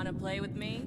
Wanna play with me?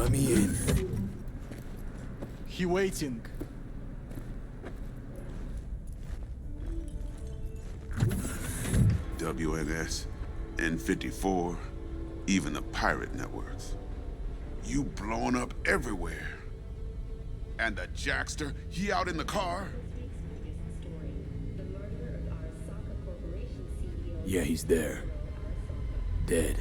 Let me in. He waiting. WNS, N54, even the pirate networks. You blowing up everywhere. And the Jackster, he out in the car? Yeah, he's there. Dead.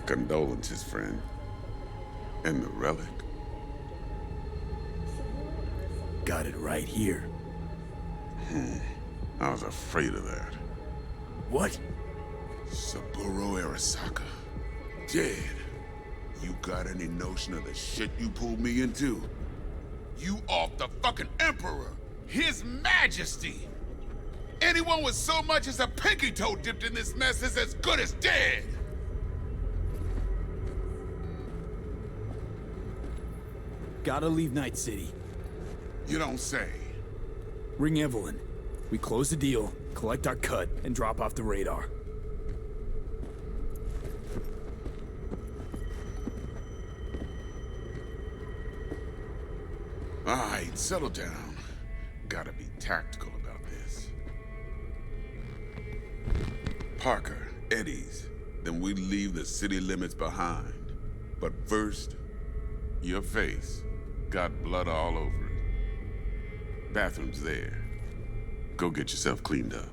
Condolences, friend. And the relic? Got it right here. I was afraid of that. What? Saburo Arasaka. Dead. You got any notion of the shit you pulled me into? You off the fucking Emperor! His Majesty! Anyone with so much as a pinky toe dipped in this mess is as good as dead! Gotta leave Night City. You don't say. Ring Evelyn. We close the deal, collect our cut, and drop off the radar. Alright, settle down. Gotta be tactical about this. Parker, Eddie's. Then we leave the city limits behind. But first, your face got blood all over it. Bathroom's there. Go get yourself cleaned up.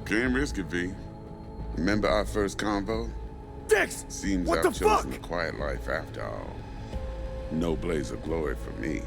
Can't risk it, V. Remember our first convo? Dix! Seems What I've the chosen fuck? a quiet life after all. No blaze of glory for me.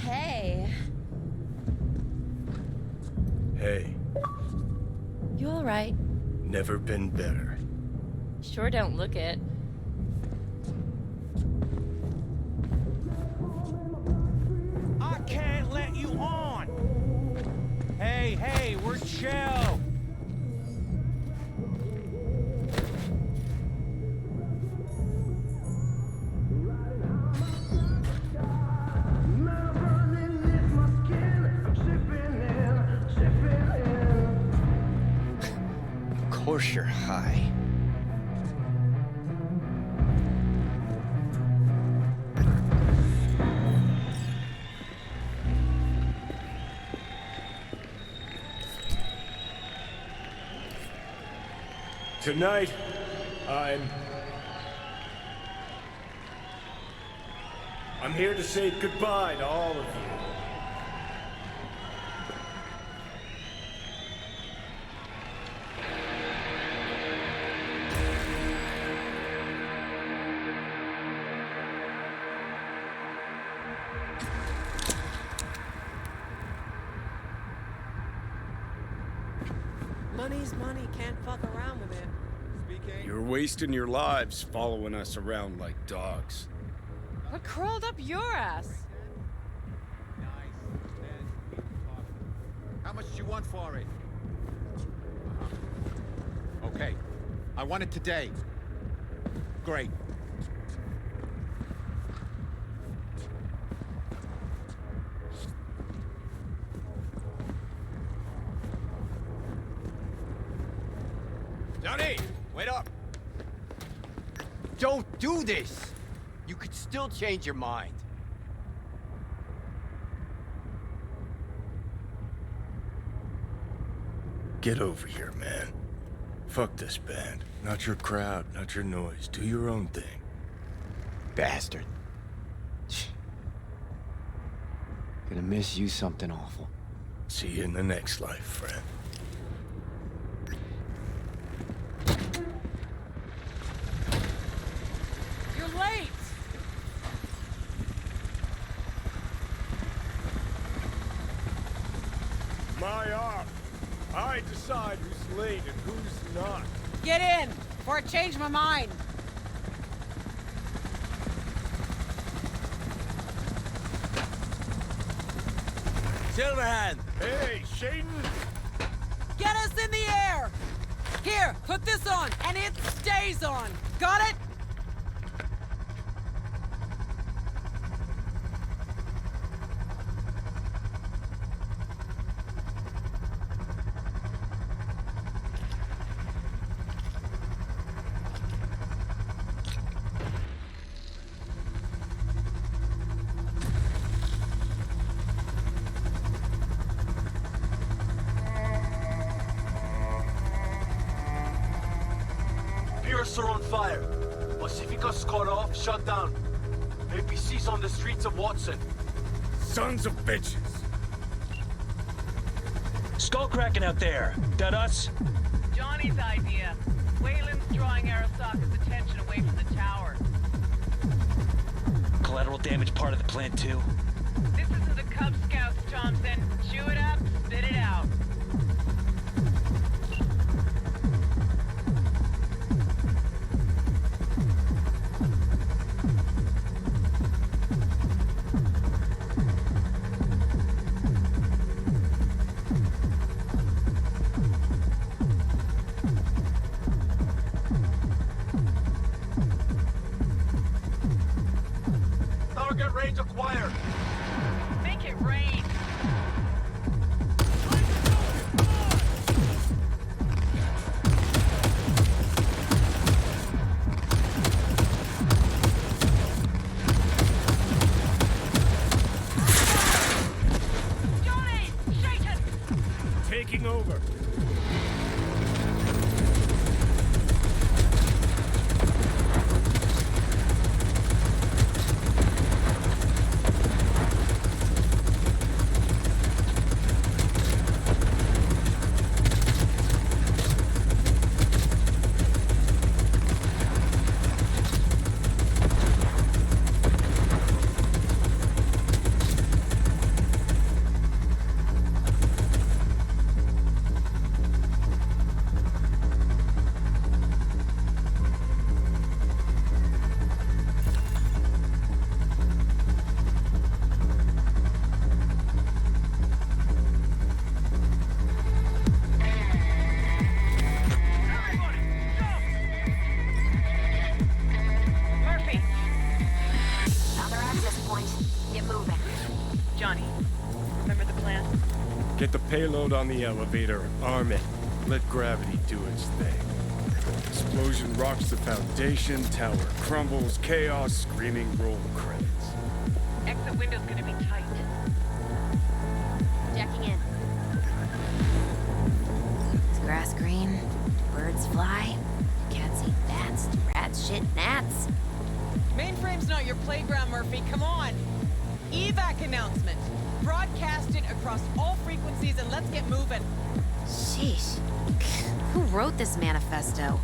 Hey. Hey, You all right? never been better. Sure don't look it. I can't let you on! Hey, we're chill! Of course you're high. Tonight, I'm here to say goodbye to all of you. Money's money, can't fuck around with it. You're wasting your lives following us around like dogs. What crawled up your ass? How much do you want for it? Okay. I want it today. Great. Johnny, wait up! Don't do this! You could still change your mind. Get over here, man. Fuck this band. Not your crowd, not your noise. Do your own thing. Bastard. Gonna miss you something awful. See you in the next life, friend. You're late! My art. I decide who's late and who's not. Get in, before I change my mind. Silverhand! Hey, Shaden! Get us in the air! Here, put this on, and it stays on. Got it? Pierce are on fire. Pacifica's cut off, shut down. APC's on the streets of Watson. Sons of bitches! Skull cracking out there. That us? Johnny's idea. Wayland's drawing Arasaka's attention away from the tower. Collateral damage part of the plan too. This isn't the Cub Scouts, Thompson. Chew it up, spit it out. taking over. Murphy! Other access point. Get moving. Johnny, remember the plan? Get the payload on the elevator, arm it. Let gravity do its thing. Explosion rocks the foundation, tower crumbles, chaos, screaming roll credits. Exit window's gonna be tight. Jacking in. Is grass green? Birds fly? Cats eat bats? Rats shit gnats? Mainframe's not your playground, Murphy. Come on. Evac announcement. Broadcast it across all frequencies and let's get moving. Sheesh. Who wrote this manifesto?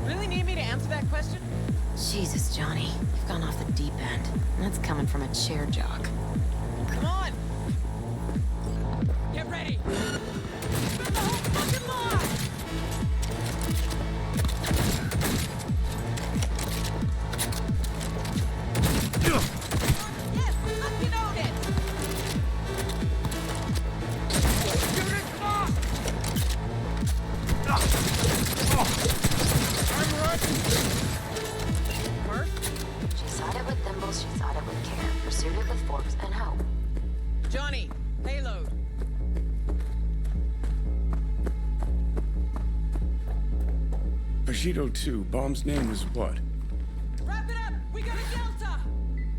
Really need me to answer that question? Jesus, Johnny. You've gone off the deep end. And that's coming from a chair jock. Come on. Get ready. Spin the whole fucking lot. Yes, fucking own it. Murph? She sought it with thimbles, she sought it with care. Pursued it with forks and hope. Johnny, payload. Bushido 2, bomb's name is what? Wrap it up. We got a Delta.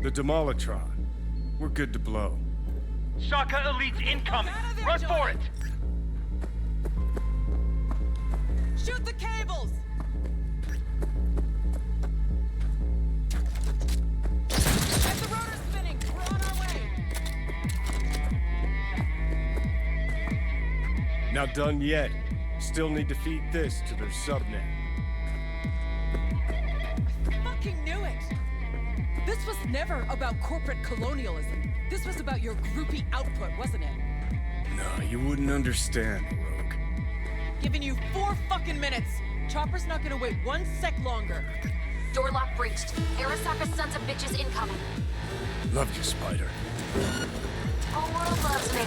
The Demolitron. We're good to blow. Shaka Elite's incoming! Out of there, Run Johnny. for it! Shoot the cables. Get the rotor spinning. We're on our way. Not done yet. Still need to feed this to their subnet. Fucking knew it. This was never about corporate colonialism. This was about your groupie output, wasn't it? No, you wouldn't understand, Rogue. Giving you 4 fucking minutes. Chopper's not gonna wait 1 sec longer. Door lock breached. Arasaka's sons of bitches incoming. Love you, Spider. Whole world loves me.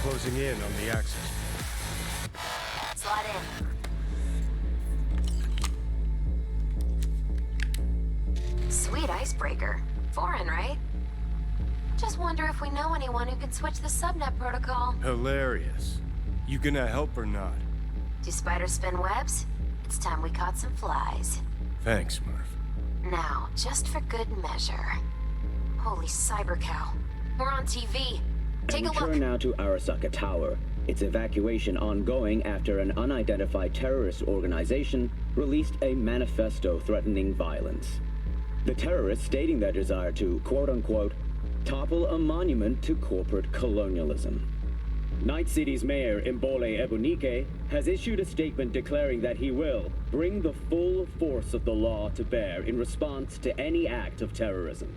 Closing in on the axis. Slide in. icebreaker. Foreign, right? Just wonder if we know anyone who can switch the subnet protocol. Hilarious. You gonna help or not? Do spiders spin webs? It's time we caught some flies. Thanks, Murph. Now, just for good measure. Holy cyber cow. We're on TV. Take a look. Return now to Arasaka Tower. Its evacuation ongoing after an unidentified terrorist organization released a manifesto threatening violence. The terrorists stating their desire to, quote-unquote, topple a monument to corporate colonialism. Night City's mayor, Imbole Ebunike, has issued a statement declaring that he will bring the full force of the law to bear in response to any act of terrorism.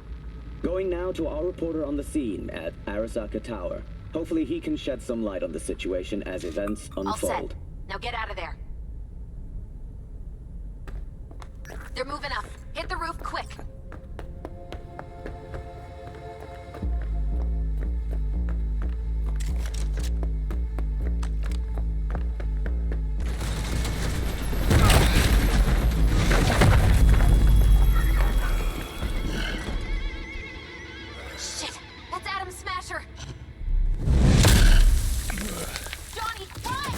Going now to our reporter on the scene at Arasaka Tower. Hopefully he can shed some light on the situation as events unfold. All set. Now get out of there. They're moving up. Hit the roof quick. Shit! That's Adam Smasher! Johnny, run!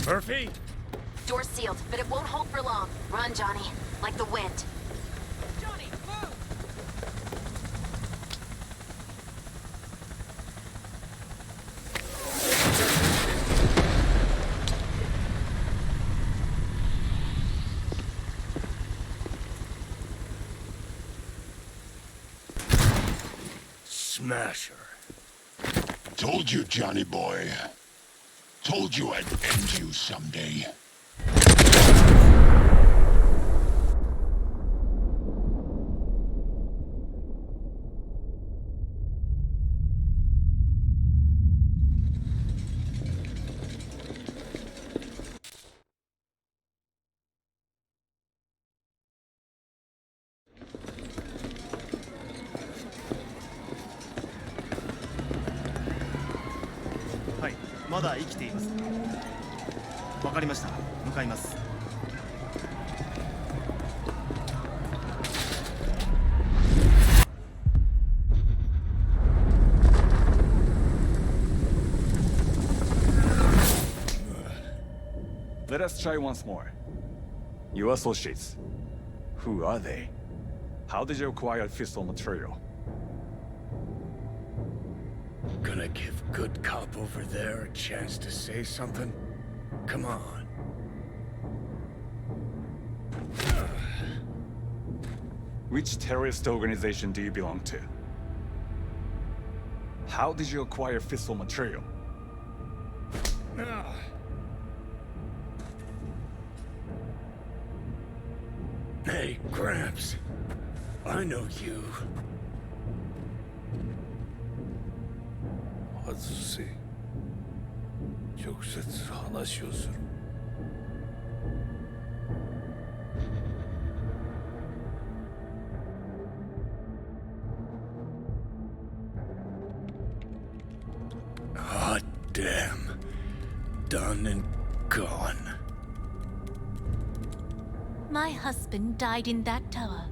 Murphy? Door's sealed, but it won't hold for long. Run, Johnny. Like the wind. Johnny, move! Smasher. Told you, Johnny boy. Told you I'd end you someday. Let us try once more. Your associates. Who are they? How did you acquire fissile material? Gonna give good cop over there a chance to say something? Come on. Which terrorist organization do you belong to? How did you acquire fissile material? Hey, Gramps. I know you. 外せ。直接話をする。Hot damn. Done and gone. My husband died in that tower.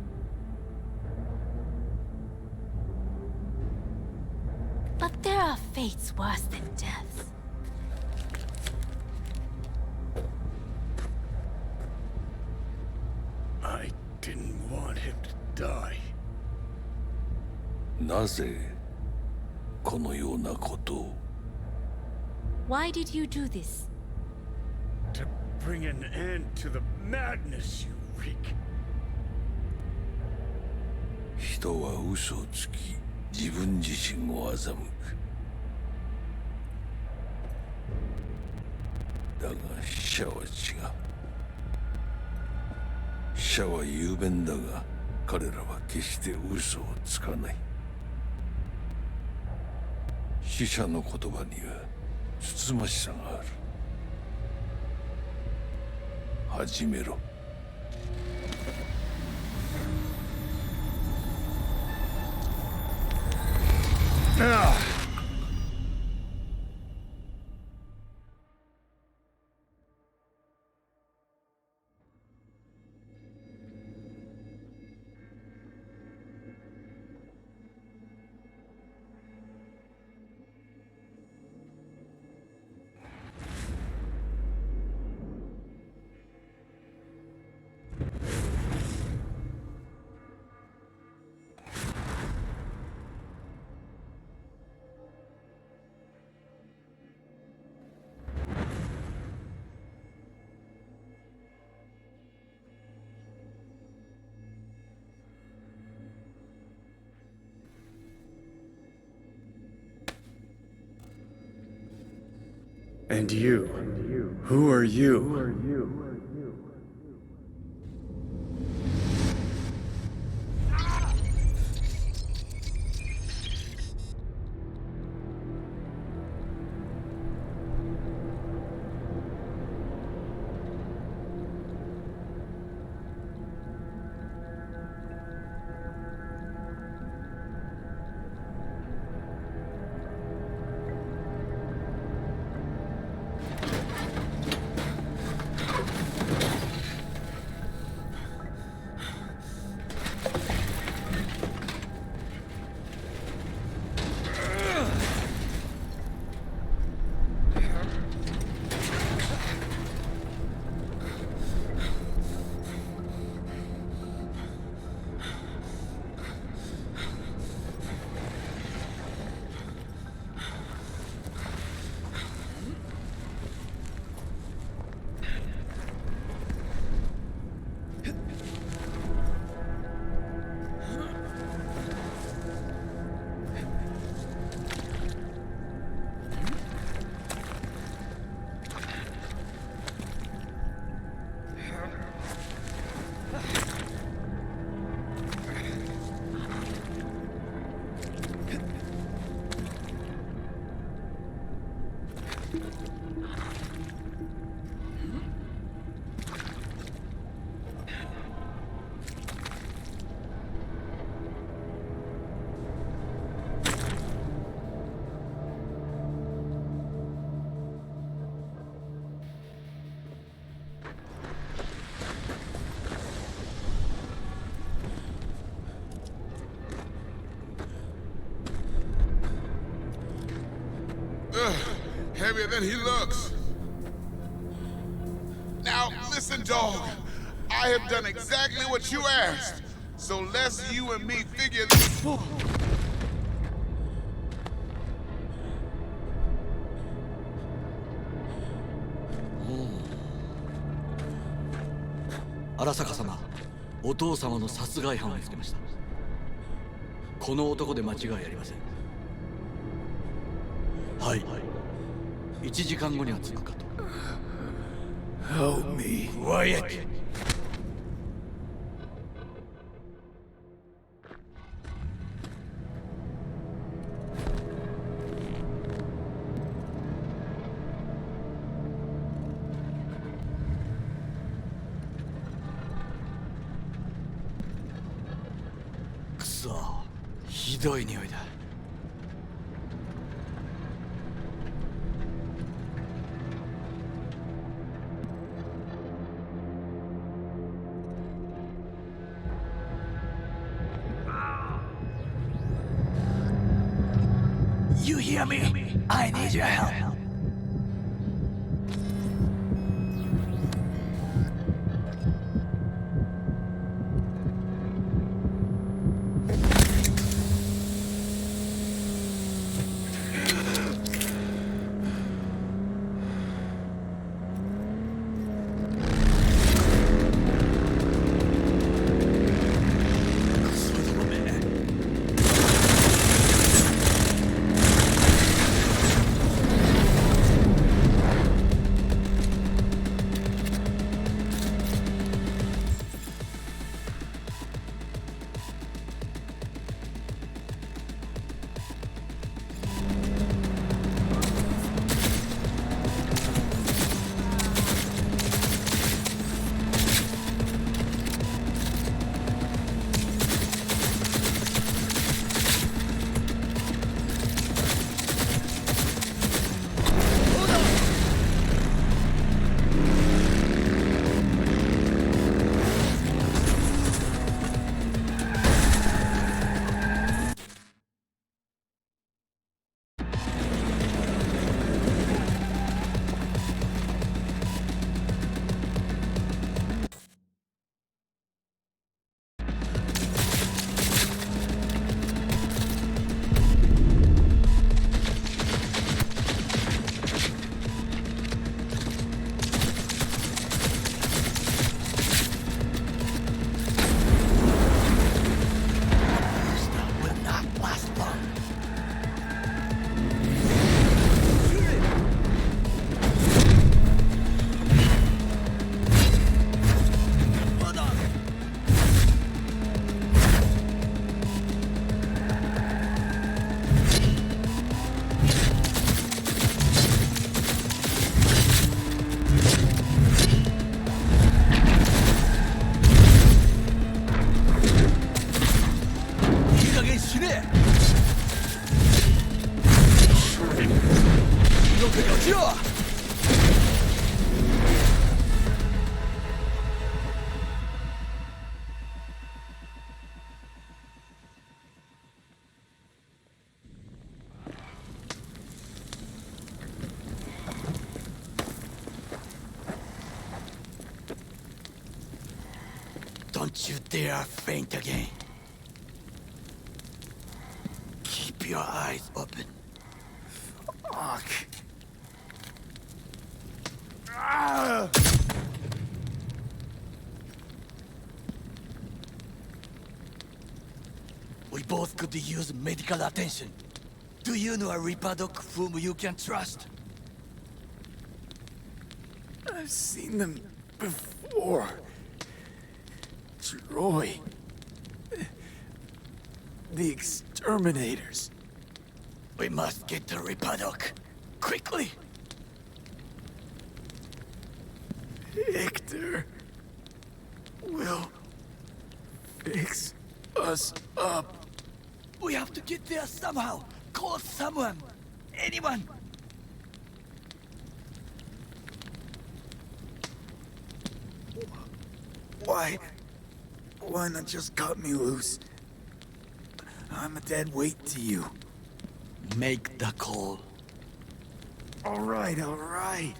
But there are fates worse than death. I didn't want him to die. なぜこのようなことを Why did you do this? To bring an end to the madness you wreak. 人は嘘をつき自分自身を欺くだが死者は違う死者は雄弁だが彼らは決して嘘をつかない死者の言葉にはつつましさがある始めろ And you? Who are you? Heavier than he looks. Now, listen, dog. I have done exactly what you asked. So let's you and me figure this.荒坂様、お父様の殺害犯を見つけました。この男で間違いありません。はい。1時間後には着くかと。Help me. Quiet. くそ、ひどい匂いだ。You hear me? I need your help. Don't you dare faint again. Keep your eyes open. Fuck. Ah! We both could use medical attention. Do you know a Reaper Doc whom you can trust? I've seen them before. Troy. The exterminators. We must get to Reaper Doc. Quickly! Victor will fix us up. We have to get there somehow. Call someone. Anyone. Why not just cut me loose? I'm a dead weight to you. Make the call. All right, all right.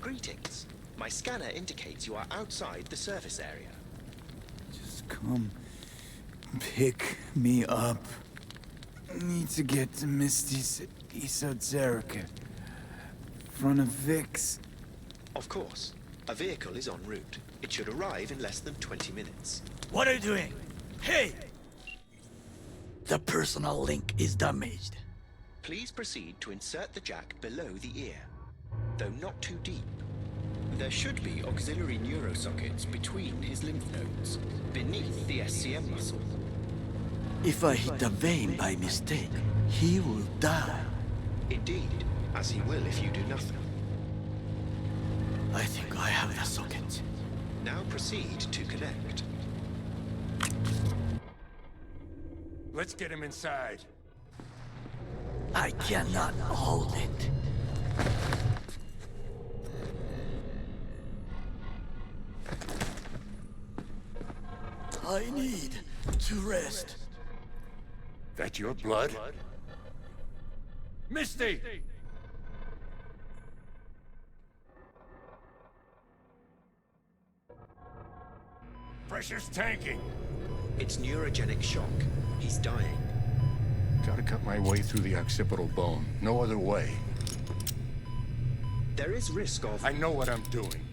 Greetings. My scanner indicates you are outside the service area. Just come pick me up. Need to get to Misty's esoterica. Front of Vic's. Of course. A vehicle is en route. It should arrive in less than 20 minutes. What are you doing? Hey! The personal link is damaged. Please proceed to insert the jack below the ear, though not too deep. There should be auxiliary neurosockets between his lymph nodes, beneath the SCM muscle. If I hit a vein by mistake, he will die. Indeed, as he will if you do nothing. I think I have the socket. Now proceed to connect. Let's get him inside. I cannot hold it. I need to rest. That your blood? Misty! Pressure's tanking. It's neurogenic shock. He's dying. Gotta cut my way through the occipital bone. No other way. There is risk of... I know what I'm doing.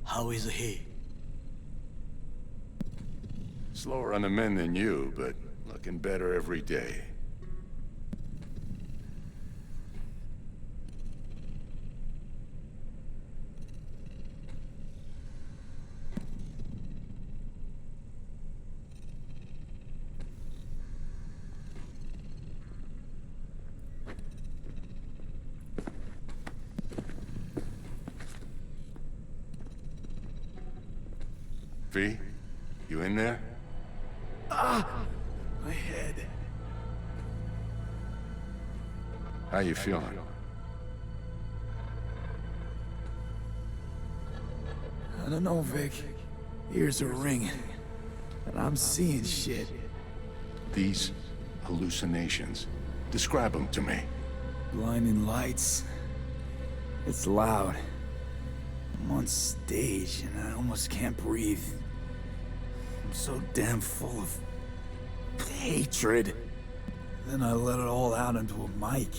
How is he? Slower on the mend than you, but looking better every day. V, you in there? Ah! My head. How you feeling? I don't know, Vic. Ears are ringing. And I'm seeing shit. These hallucinations, Describe them to me. Blinding lights. It's loud. I'm on stage and I almost can't breathe. I'm so damn full of hatred. Then I let it all out into a mic.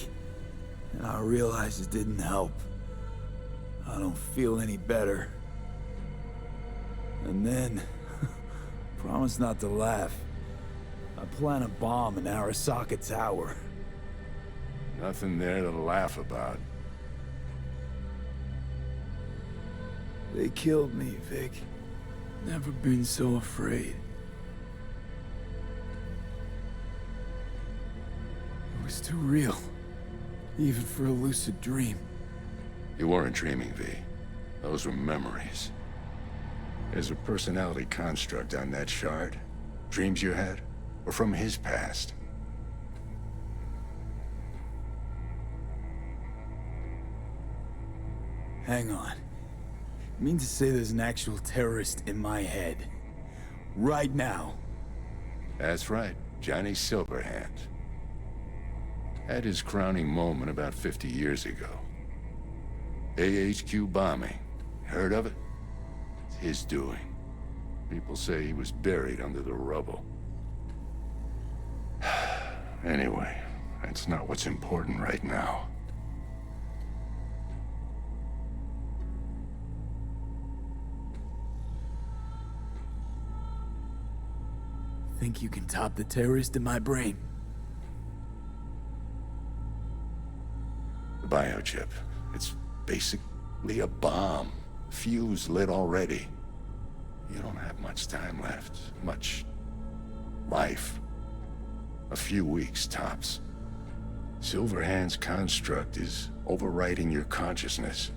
And I realized it didn't help. I don't feel any better. And then, promise not to laugh. I plant a bomb in Arasaka Tower. Nothing there to laugh about. They killed me, Vic. Never been so afraid. It was too real. Even for a lucid dream. You weren't dreaming, V. Those were memories. There's a personality construct on that shard. Dreams you had were from his past. Hang on. You mean to say there's an actual terrorist in my head? Right now? That's right, Johnny Silverhand. Had his crowning moment about 50 years ago. AHQ bombing. Heard of it? It's his doing. People say he was buried under the rubble. Anyway, that's not what's important right now. Think you can top the terrorist in my brain? The biochip. It's basically a bomb. Fuse lit already. You don't have much time left. Much life. A few weeks, tops. Silverhand's construct is overwriting your consciousness.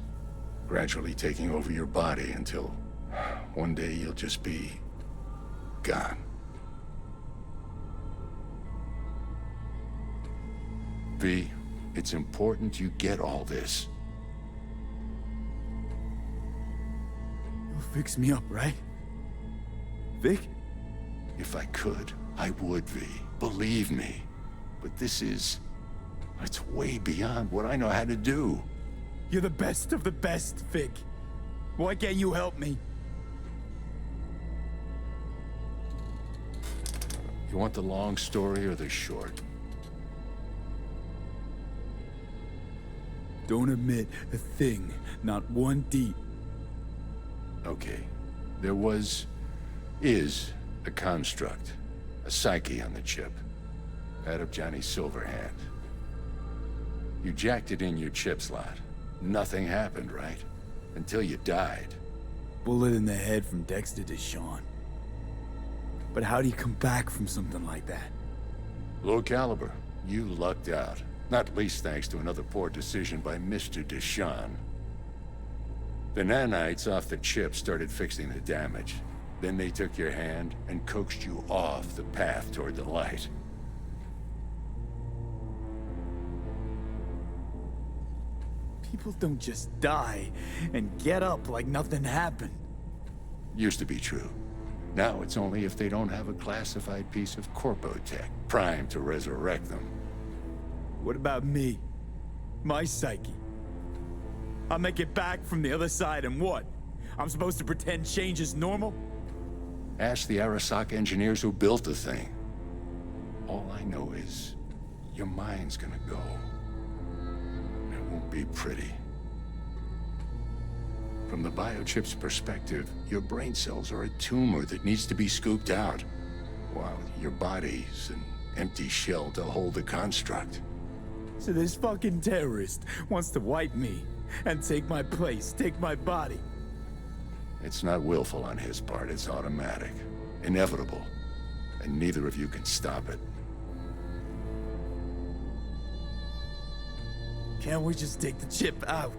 Gradually taking over your body until one day you'll just be gone. V, it's important you get all this. You'll fix me up, right? Vic? If I could, I would, V. Believe me. But this is... it's way beyond what I know how to do. You're the best of the best, Vic. Why can't you help me? You want the long story or the short? Don't admit a thing, not one deep. Okay. There is a construct. A psyche on the chip. That of Johnny Silverhand. You jacked it in your chip slot. Nothing happened, right? Until you died. Bullet in the head from Dexter to Sean. But how do you come back from something like that? Low caliber. You lucked out. Not least thanks to another poor decision by Mr. Deshawn. The nanites off the chip started fixing the damage. Then they took your hand and coaxed you off the path toward the light. People don't just die and get up like nothing happened. Used to be true. Now it's only if they don't have a classified piece of corpotech primed to resurrect them. What about me? My psyche? I'll make it back from the other side and what? I'm supposed to pretend change is normal? Ask the Arasaka engineers who built the thing. All I know is your mind's gonna go. It won't be pretty. From the biochip's perspective, your brain cells are a tumor that needs to be scooped out, while your body's an empty shell to hold the construct. So this fucking terrorist wants to wipe me and take my place, take my body. It's not willful on his part, it's automatic. Inevitable. And neither of you can stop it. Can't we just take the chip out?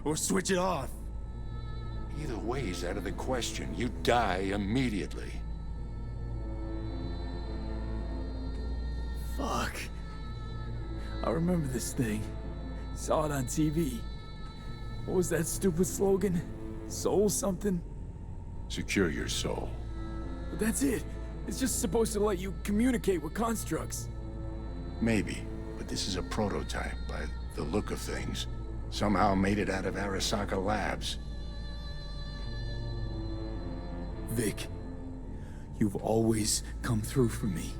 Or switch it off? Either way's out of the question. You die immediately. Fuck. I remember this thing. Saw it on TV. What was that stupid slogan? Soul something? Secure your soul. But that's it. It's just supposed to let you communicate with constructs. Maybe. this is a prototype by the look of things. Somehow made it out of Arasaka Labs. Vic, you've always come through for me.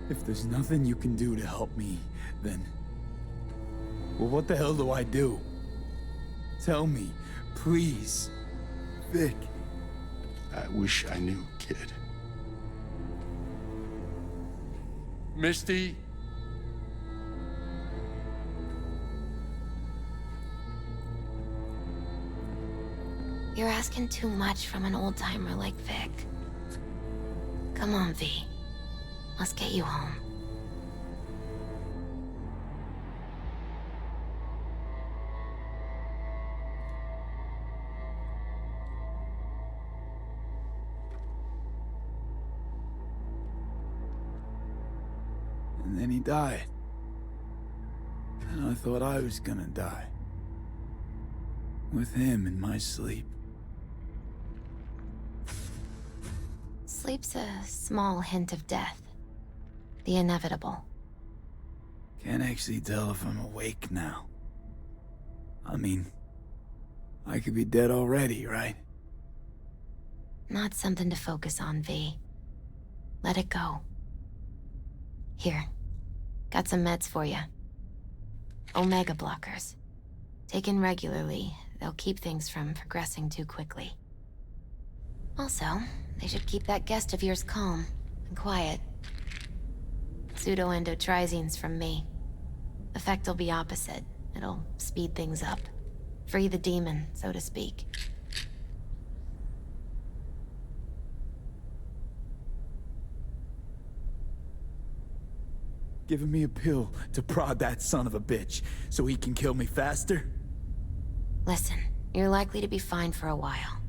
If there's nothing you can do to help me, then... well, what the hell do I do? Tell me, please. Vic. I wish I knew, kid. Misty? You're asking too much from an old-timer like Vic. Come on, V. Let's get you home. And then he died. And I thought I was gonna die. With him in my sleep. Sleep's a small hint of death. The inevitable. Can't actually tell if I'm awake now. I mean, I could be dead already, right? Not something to focus on, V. Let it go. Here. Got some meds for you. Omega blockers. Taken regularly, they'll keep things from progressing too quickly. Also, they should keep that guest of yours calm and quiet. Pseudoendotrizines from me. Effect will be opposite. It'll speed things up. Free the demon, so to speak. Giving me a pill to prod that son of a bitch so he can kill me faster? Listen, you're likely to be fine for a while.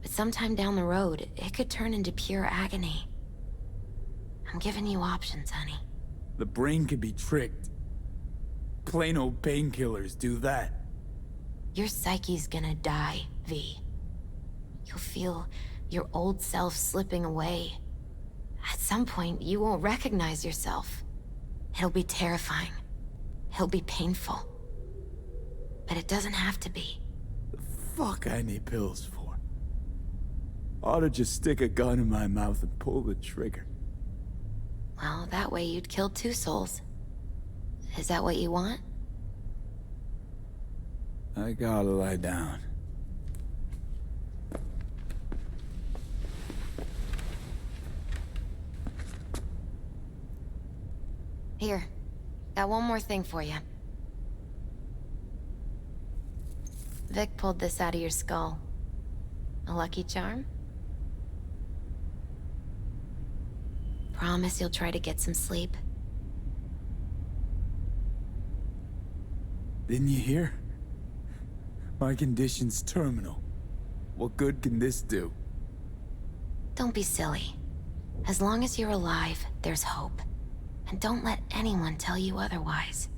But sometime down the road, it could turn into pure agony. I'm giving you options, honey. The brain can be tricked. Plain old painkillers do that. Your psyche's gonna die, V. You'll feel your old self slipping away. At some point, you won't recognize yourself. It'll be terrifying. It'll be painful. But it doesn't have to be. The fuck I need pills for? Ought to just stick a gun in my mouth and pull the trigger. Well, that way you'd kill two souls. Is that what you want? I gotta lie down. Here. Got one more thing for you. Vic pulled this out of your skull. A lucky charm? Promise you'll try to get some sleep. Didn't you hear? My condition's terminal. What good can this do? Don't be silly. As long as you're alive, there's hope. And don't let anyone tell you otherwise.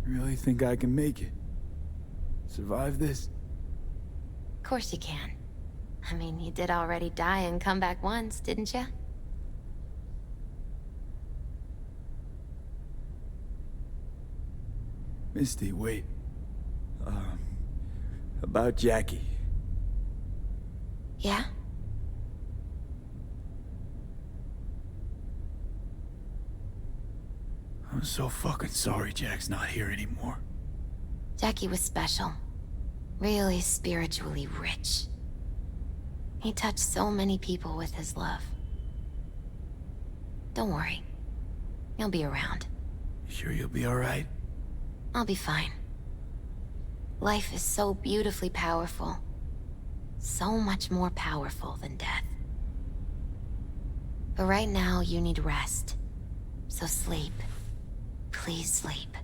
You really think I can make it? Survive this? Of course you can. I mean, you did already die and come back once, didn't you? Misty, wait. About Jackie. Yeah? I'm so fucking sorry Jack's not here anymore. Jackie was special. Really spiritually rich. He touched so many people with his love. Don't worry. He'll be around. You sure you'll be alright? I'll be fine. Life is so beautifully powerful. So much more powerful than death. But right now, you need rest. So sleep. Please sleep.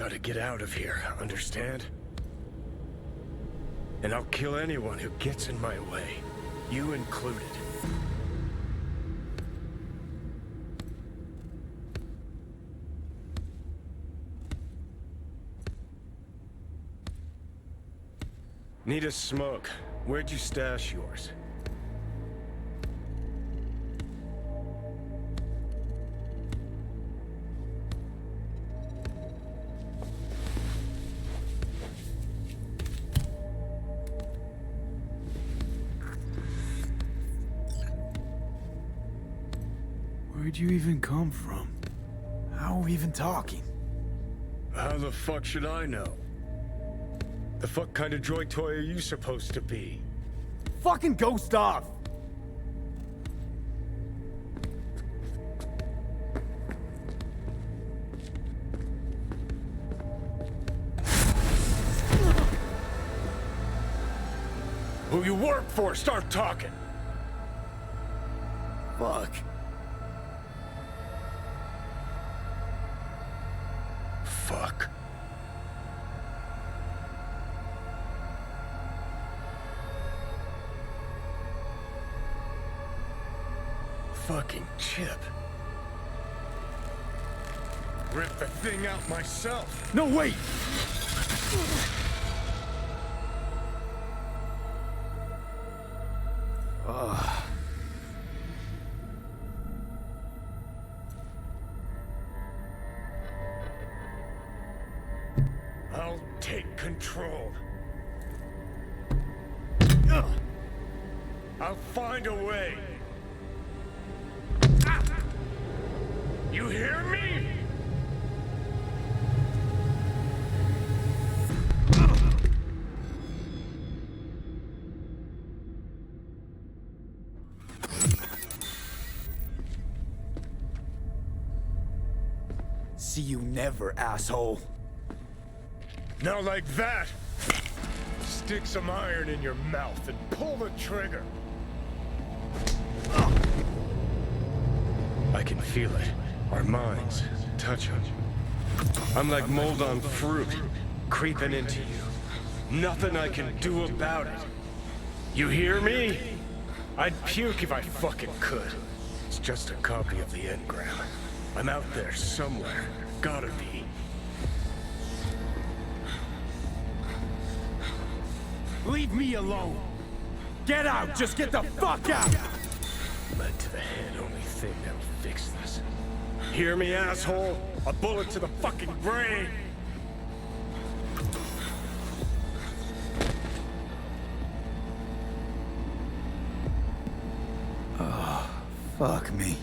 gotta get out of here, understand? And I'll kill anyone who gets in my way, you included. Need a smoke. Where'd you stash yours? Where'd you even come from? How are we even talking? How the fuck should I know? The fuck kind of droid toy are you supposed to be? Fucking ghost off! Who you work for, start talking! Fuck. Fuck. Fucking chip. Rip the thing out myself. No, wait! I'll take control. I'll find a way. You hear me? See you never, asshole. Now like that. Stick some iron in your mouth and pull the trigger. I can feel it. Our minds touching. I'm like mold on fruit, creeping into you. Nothing I can do about it. You hear me? I'd puke if I fucking could. It's just a copy of the engram. I'm out there somewhere. Gotta be. Leave me alone! Get out! Just get the fuck out! Lead to the head, only thing that'll fix this. Hear me, asshole? A bullet to the fucking brain! Oh, fuck me.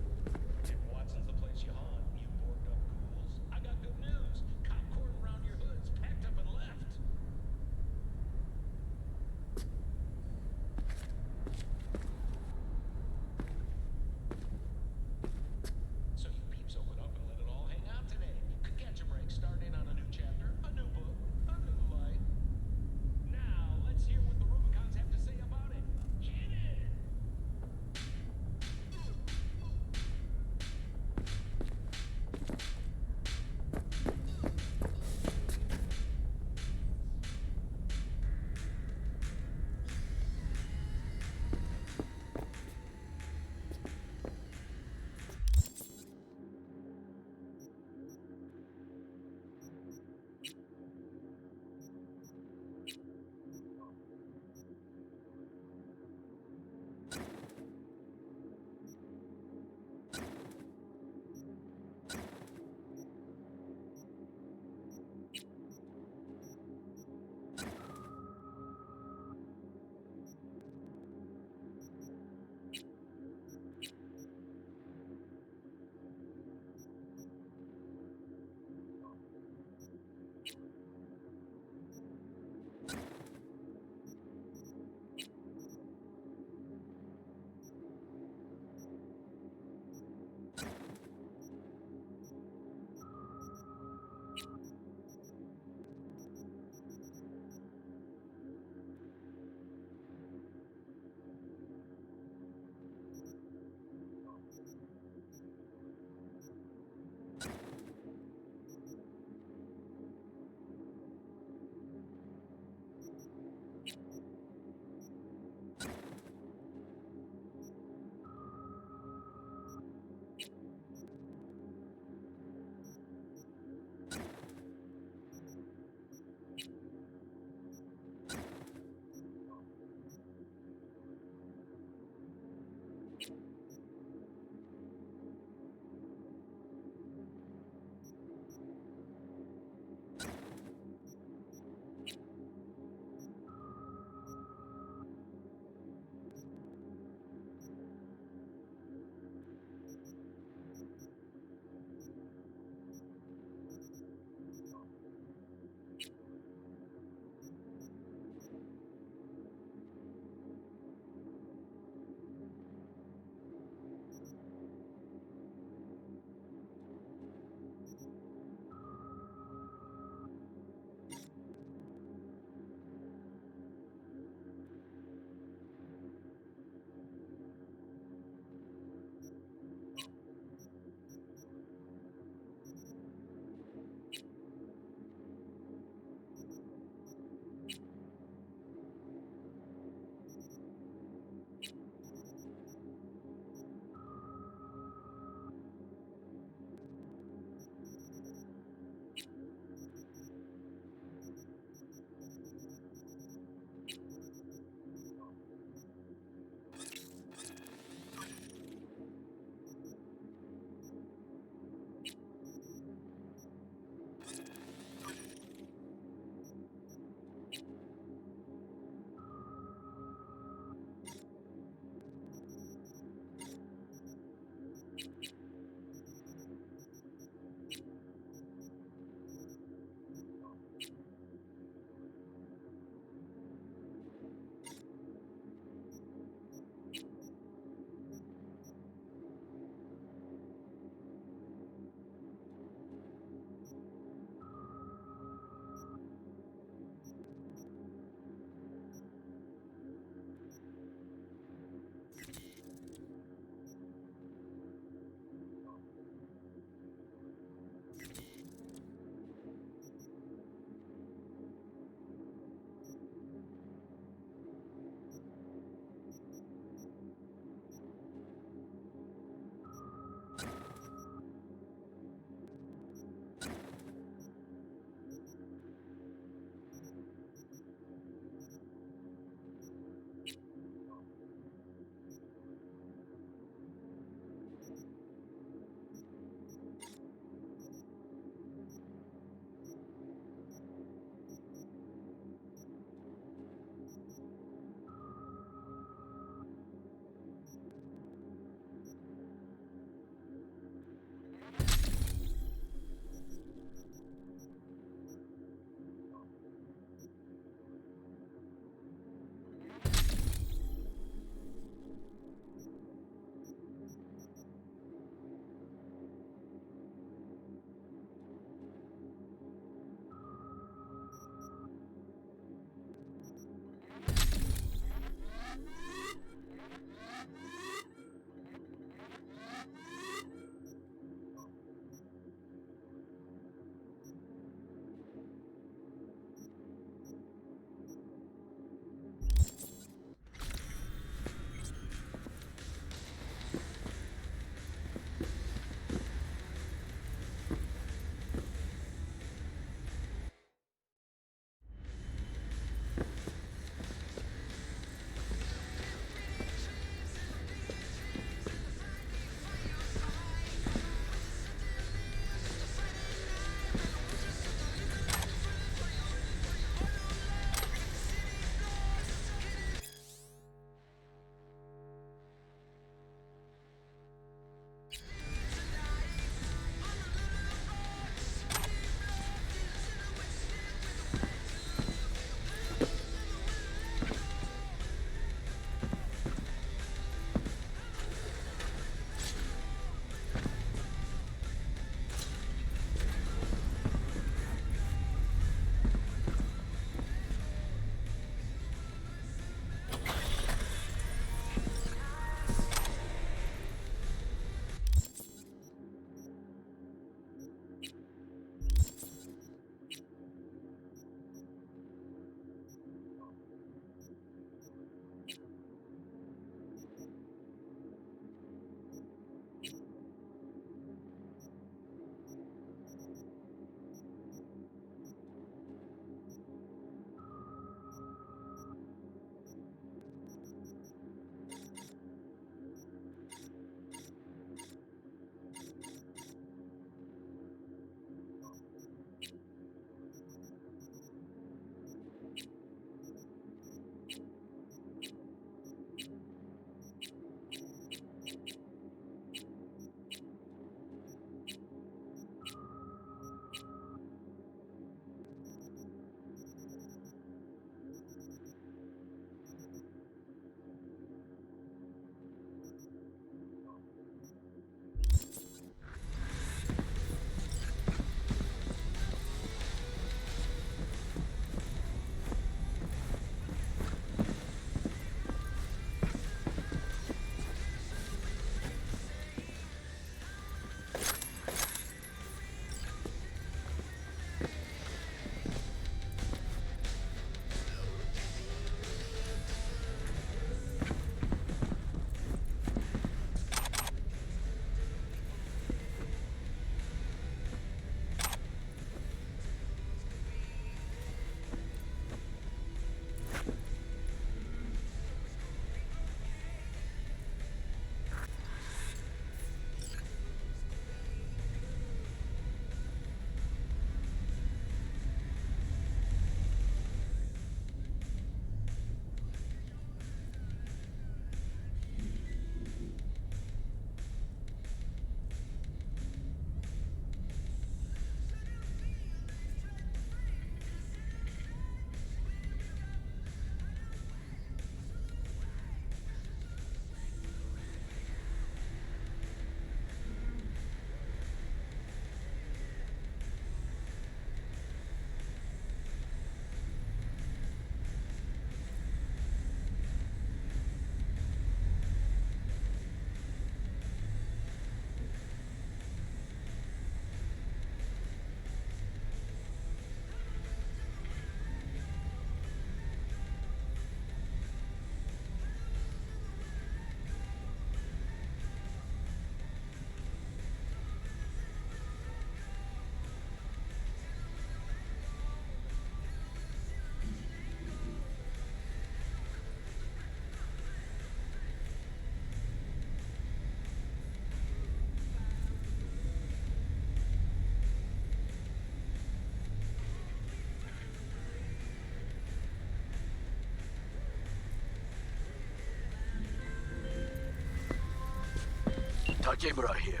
Takemura here.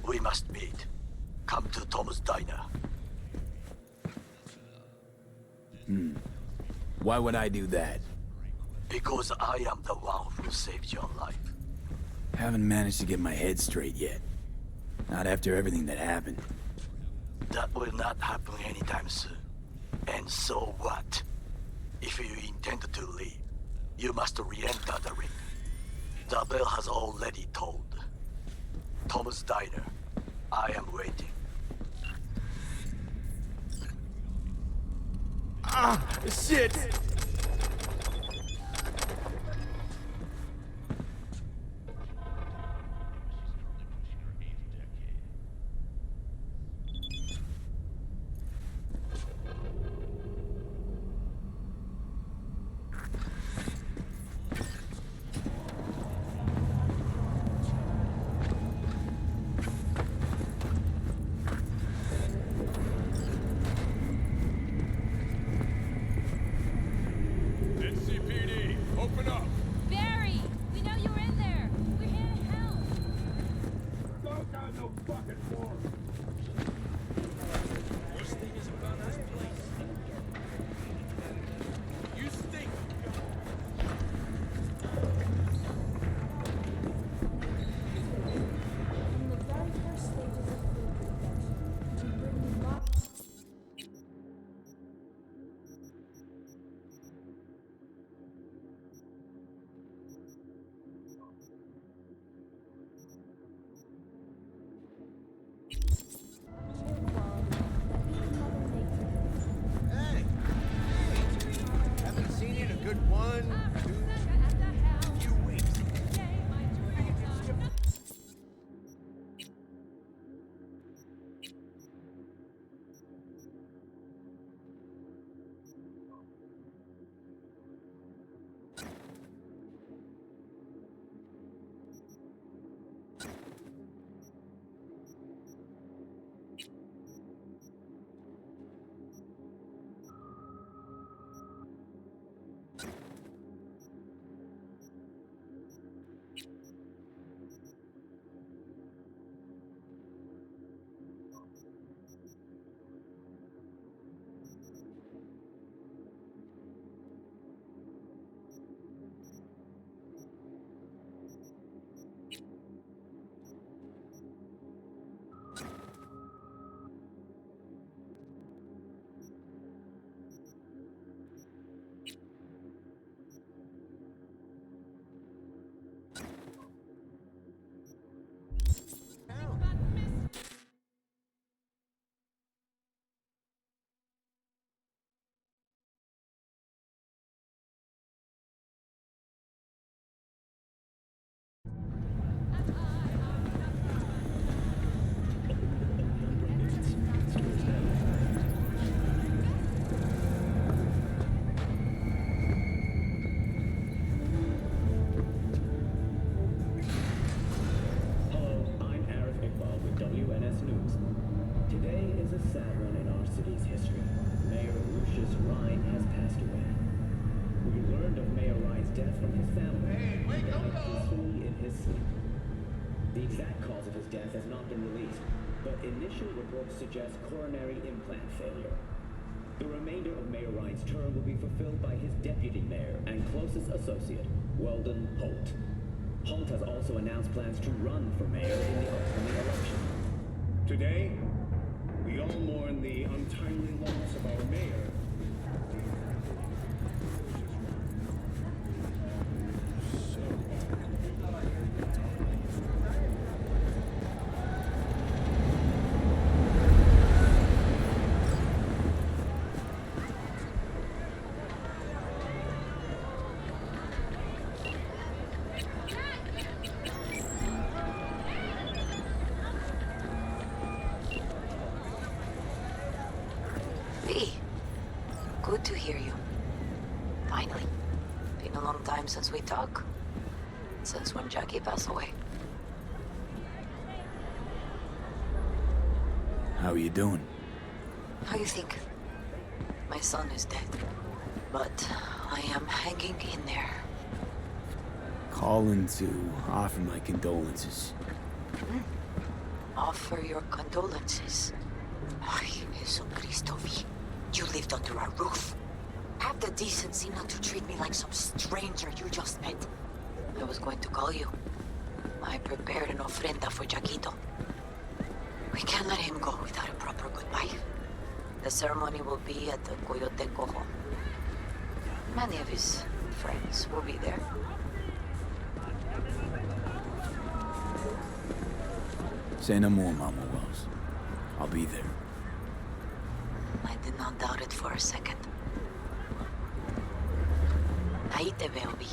We must meet. Come to Tom's Diner. Why would I do that? Because I am the one who saved your life. Haven't managed to get my head straight yet. Not after everything that happened. That will not happen anytime soon. And so what? If you intend to leave, you must re-enter the ring. The bell has already tolled. Tom's Diner. I am waiting. Ah, shit! NCPD, open up! Barry! We know you were in there! We're here to help! Don't got no fucking warrant! Worst thing is about this place. You stink. In the very first stages of food production, to bring you lots. Hey! Haven't seen you in a good 1, 2, few weeks. Initial reports suggest coronary implant failure. The remainder of Mayor Ryan's term will be fulfilled by his deputy mayor and closest associate, Weldon Holt. Holt has also announced plans to run for mayor in the upcoming election. Today, we all mourn the untimely loss of our mayor. Good to hear you. Finally. Been a long time since we talked. Since when Jackie passed away. How are you doing? How you think? My son is dead. But I am hanging in there. Calling to offer my condolences. Offer your condolences. Ay, Jesucristo, V. You lived under our roof. Have the decency not to treat me like some stranger you just met. I was going to call you. I prepared an ofrenda for Jaquito. We can't let him go without a proper goodbye. The ceremony will be at the Coyoteco home. Many of his friends will be there. Say no more, Mama Wells. I'll be there. I did not doubt it for a second. Ahí te veo, Vi.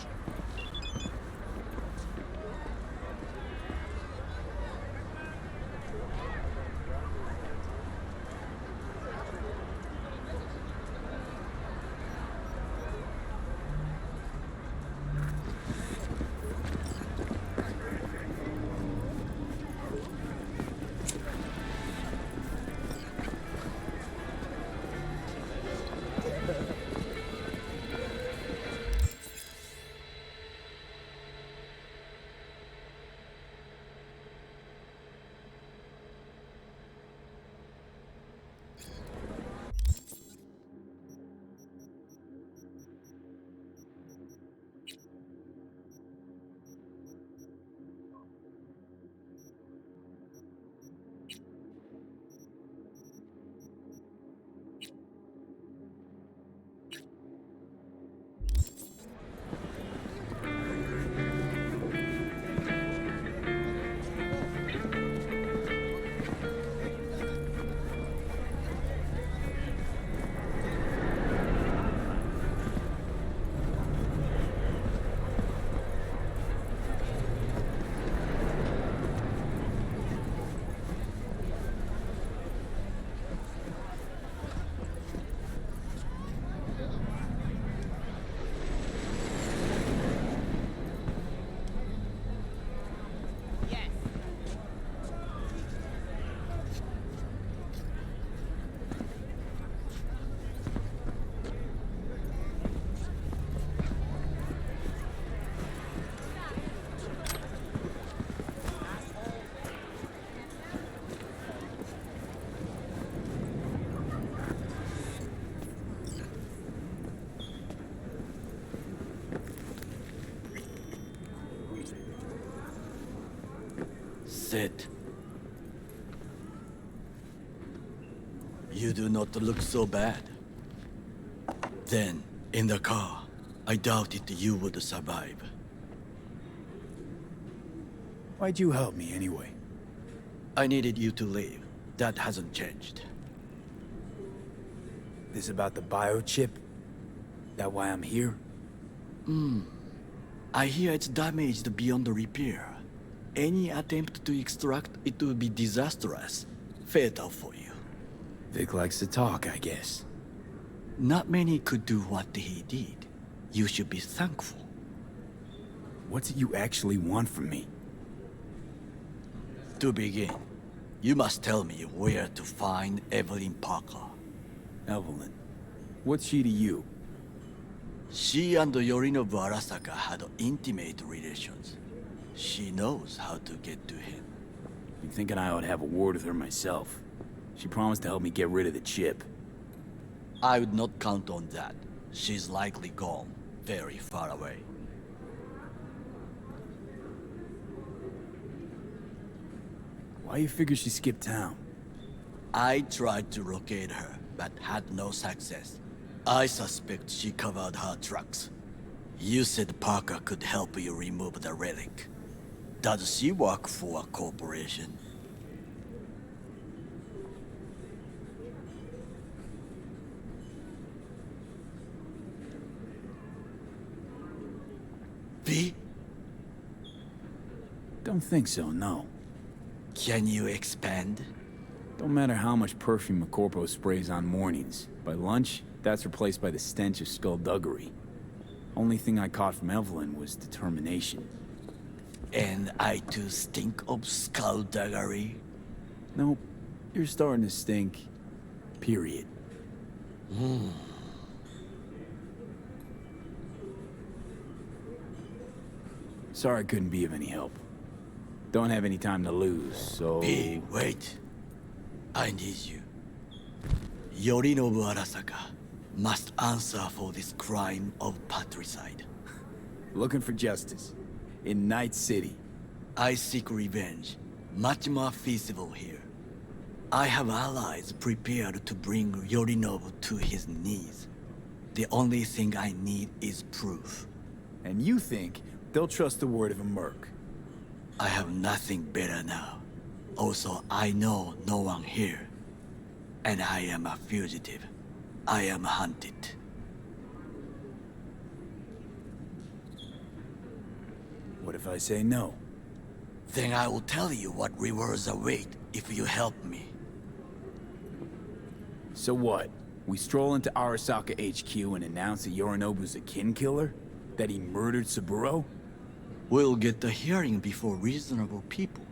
Sit. You do not look so bad. Then, in the car, I doubted you would survive. Why'd you help me anyway? I needed you to leave. That hasn't changed. This about the biochip? That why I'm here? I hear it's damaged beyond repair. Any attempt to extract it would be disastrous. Fatal for you. Vic likes to talk, I guess. Not many could do what he did. You should be thankful. What's it you actually want from me? To begin, you must tell me where to find Evelyn Parker. Evelyn? What's she to you? She and Yorinobu Arasaka had intimate relations. She knows how to get to him. I'm thinking I ought to have a word with her myself. She promised to help me get rid of the chip. I would not count on that. She's likely gone, very far away. Why you figure she skipped town? I tried to locate her, but had no success. I suspect she covered her tracks. You said Parker could help you remove the relic. Does she work for a corporation? V? Don't think so, no. Can you expand? Don't matter how much perfume a corpo sprays on mornings. By lunch, that's replaced by the stench of skullduggery. Only thing I caught from Evelyn was determination. And I too stink of skullduggery? Nope. You're starting to stink. Period. Sorry I couldn't be of any help. Don't have any time to lose, so... B, wait. I need you. Yorinobu Arasaka must answer for this crime of patricide. Looking for justice. In Night City. I seek revenge. Much more feasible here. I have allies prepared to bring Yorinobu to his knees. The only thing I need is proof. And you think they'll trust the word of a merc? I have nothing better now. Also, I know no one here. And I am a fugitive. I am hunted. What if I say no? Then I will tell you what rewards await if you help me. So what? We stroll into Arasaka HQ and announce that Yorinobu's a kin killer? That he murdered Saburo? We'll get the hearing before reasonable people,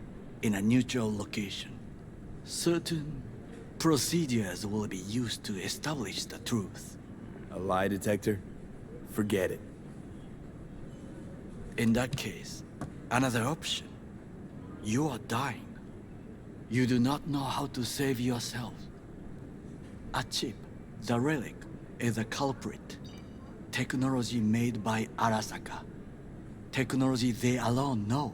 in a neutral location. Certain procedures will be used to establish the truth. A lie detector? Forget it. In that case, another option. You are dying. You do not know how to save yourself. A chip, the relic, is a culprit. Technology made by Arasaka. Technology they alone know.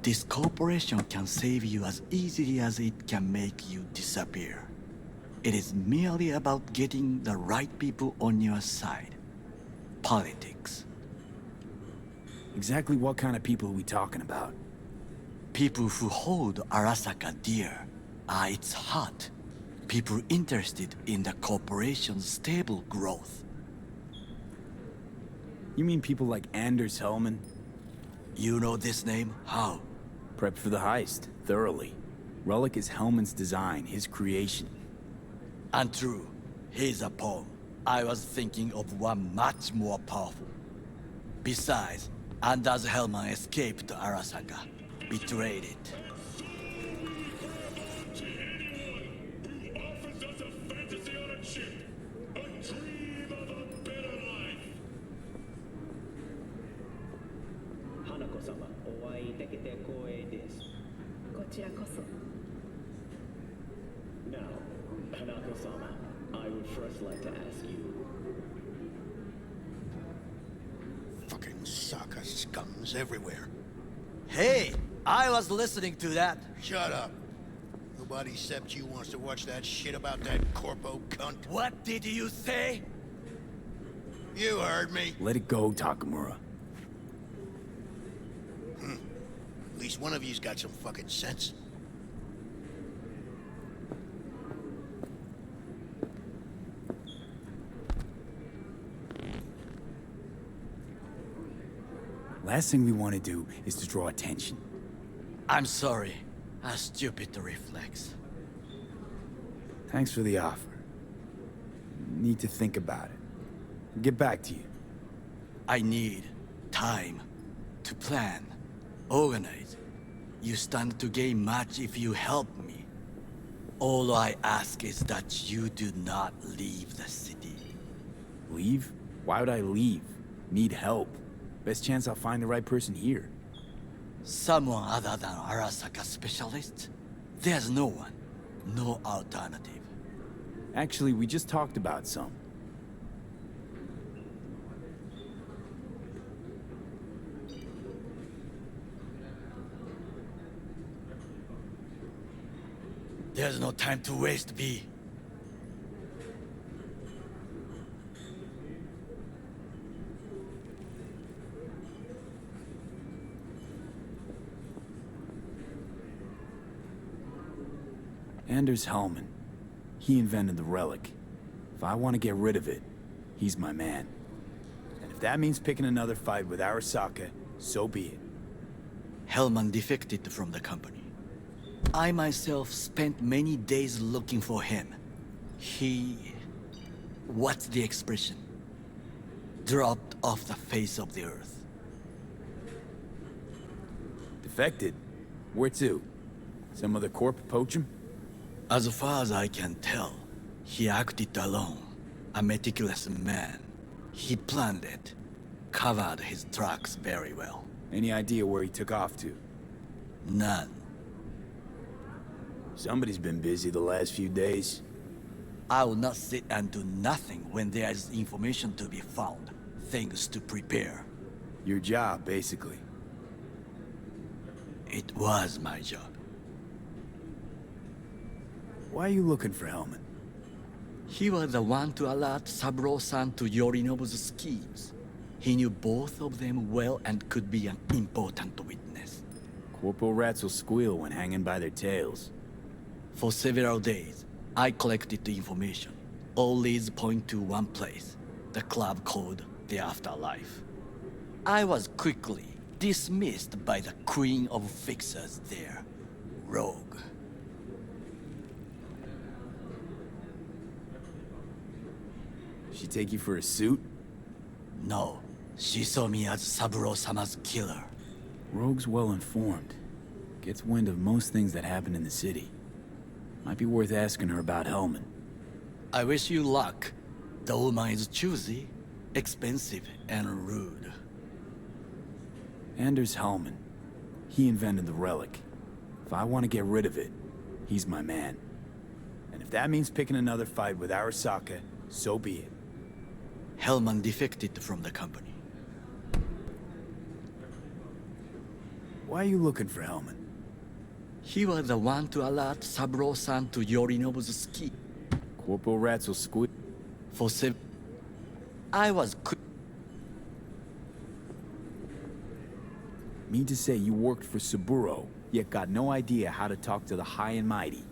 This corporation can save you as easily as it can make you disappear. It is merely about getting the right people on your side. Politics. Exactly what kind of people are we talking about? People who hold Arasaka dear are its heart. People interested in the corporation's stable growth. You mean people like Anders Hellman? You know this name? How? Prepped for the heist, thoroughly. Relic is Hellman's design, his creation. Untrue. He's a pawn. I was thinking of one much more powerful. Besides, Anders Hellman escaped Arasaka, betrayed it. Now, Hanako-sama, I would first like to ask you... Fucking Saka scums everywhere. Hey! I was listening to that. Shut up. Nobody except you wants to watch that shit about that corpo cunt. What did you say? You heard me. Let it go, Takamura. At least one of you's got some fucking sense. Last thing we want to do is to draw attention. I'm sorry. A stupid reflex. Thanks for the offer. Need to think about it. Get back to you. I need time to plan, organize. You stand to gain much if you help me. All I ask is that you do not leave the city. Leave? Why would I leave? Need help. Best chance I'll find the right person here. Someone other than Arasaka specialist? There's no one. No alternative. Actually, we just talked about some. There's no time to waste, V. Anders Hellman. He invented the relic. If I want to get rid of it, he's my man. And if that means picking another fight with Arasaka, so be it. Hellman defected from the company. I myself spent many days looking for him. He... what's the expression? Dropped off the face of the earth. Defected? Where to? Some other corp poach him? As far as I can tell, he acted alone. A meticulous man. He planned it. Covered his tracks very well. Any idea where he took off to? None. Somebody's been busy the last few days. I will not sit and do nothing when there is information to be found. Things to prepare. Your job, basically. It was my job. Why are you looking for Hellman? He was the one to alert Saburo-san to Yorinobu's schemes. He knew both of them well and could be an important witness. Corporal rats will squeal when hanging by their tails. For several days, I collected the information. All leads point to one place, the club called the Afterlife. I was quickly dismissed by the queen of fixers there, Rogue. She take you for a suit? No, she saw me as Saburo-sama's killer. Rogue's well informed. Gets wind of most things that happen in the city. Might be worth asking her about Hellman. I wish you luck. The woman is choosy, expensive, and rude. Anders Hellman. He invented the relic. If I want to get rid of it, he's my man. And if that means picking another fight with Arasaka, so be it. Hellman defected from the company. Why are you looking for Hellman? He was the one to alert Saburo-san to Yorinobu's scheme. Corporal rats will squeal. For I was Mean to say you worked for Saburo, yet got no idea how to talk to the high and mighty.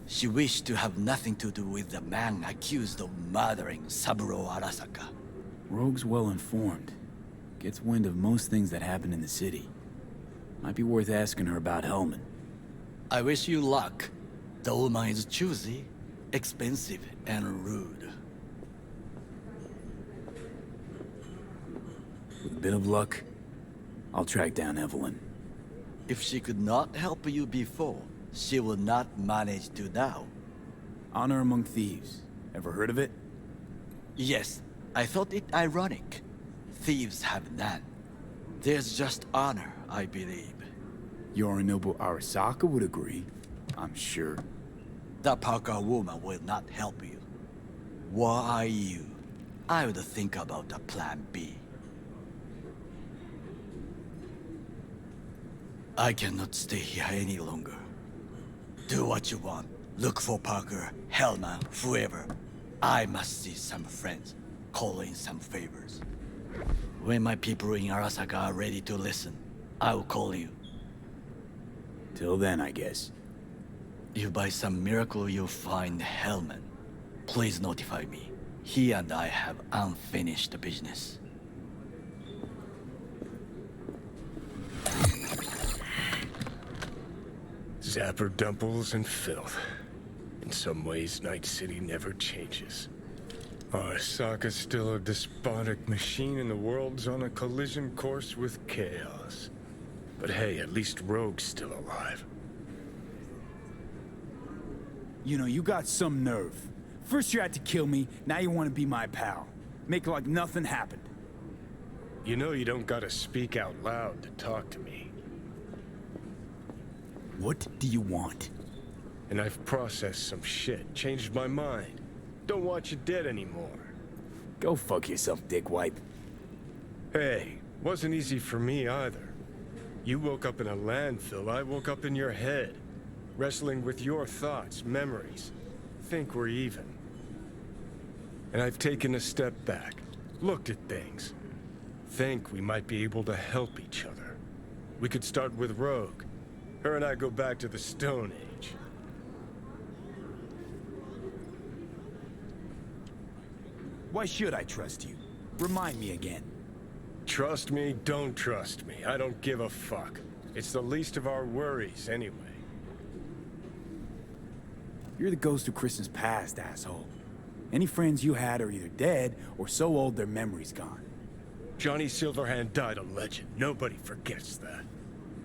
She wished to have nothing to do with the man accused of murdering Saburo Arasaka. Rogue's well informed. Gets wind of most things that happen in the city. Might be worth asking her about Hellman. I wish you luck. The woman is choosy, expensive, and rude. With a bit of luck, I'll track down Evelyn. If she could not help you before, she will not manage to now. Honor among thieves. Ever heard of it? Yes, I thought it ironic. Thieves have none. There's just honor, I believe. Yorinobu Arasaka would agree, I'm sure. The Parker woman will not help you. Why are you? I would think about a plan B. I cannot stay here any longer. Do what you want. Look for Parker, Hellman, whoever. I must see some friends, call in some favors. When my people in Arasaka are ready to listen, I will call you. Till then, I guess. If by some miracle you find Hellman, please notify me. He and I have unfinished business. Zapper dumples and filth. In some ways, Night City never changes. Arasaka's still a despotic machine and the world's on a collision course with chaos. But hey, at least Rogue's still alive. You know, you got some nerve. First you had to kill me, now you want to be my pal. Make like nothing happened. You know you don't gotta speak out loud to talk to me. What do you want? And I've processed some shit, changed my mind. Don't want you dead anymore. Go fuck yourself, dickwipe. Hey, wasn't easy for me either. You woke up in a landfill, I woke up in your head. Wrestling with your thoughts, memories. Think we're even. And I've taken a step back, looked at things. Think we might be able to help each other. We could start with Rogue. Her and I go back to the Stone Age. Why should I trust you? Remind me again. Trust me, don't trust me. I don't give a fuck. It's the least of our worries, anyway. You're the ghost of Christmas past, asshole. Any friends you had are either dead or so old their memory's gone. Johnny Silverhand died a legend. Nobody forgets that.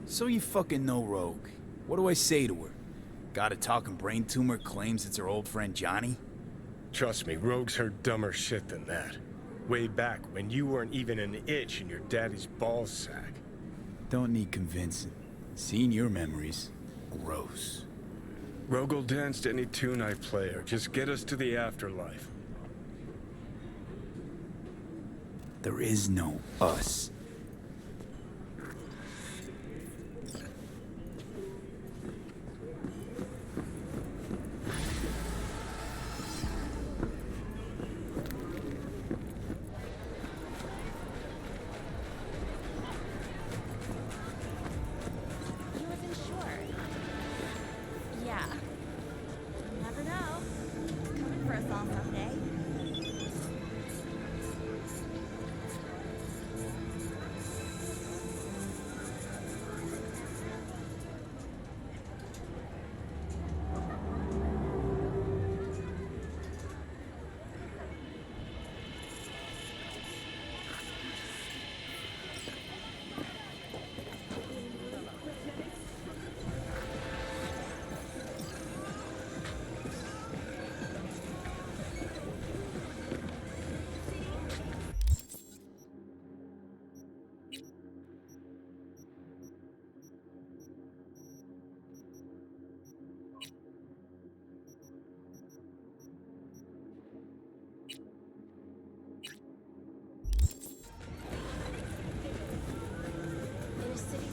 So you fucking know Rogue. What do I say to her? Got a talking brain tumor claims it's her old friend Johnny? Trust me, Rogue's heard dumber shit than that. Way back when you weren't even an itch in your daddy's ballsack. Don't need convincing. Seeing your memories, gross. Rogel danced any tune I play or just get us to the afterlife. There is no us. He wasn't sure. Yeah. You never know. It's coming for us all someday. There's city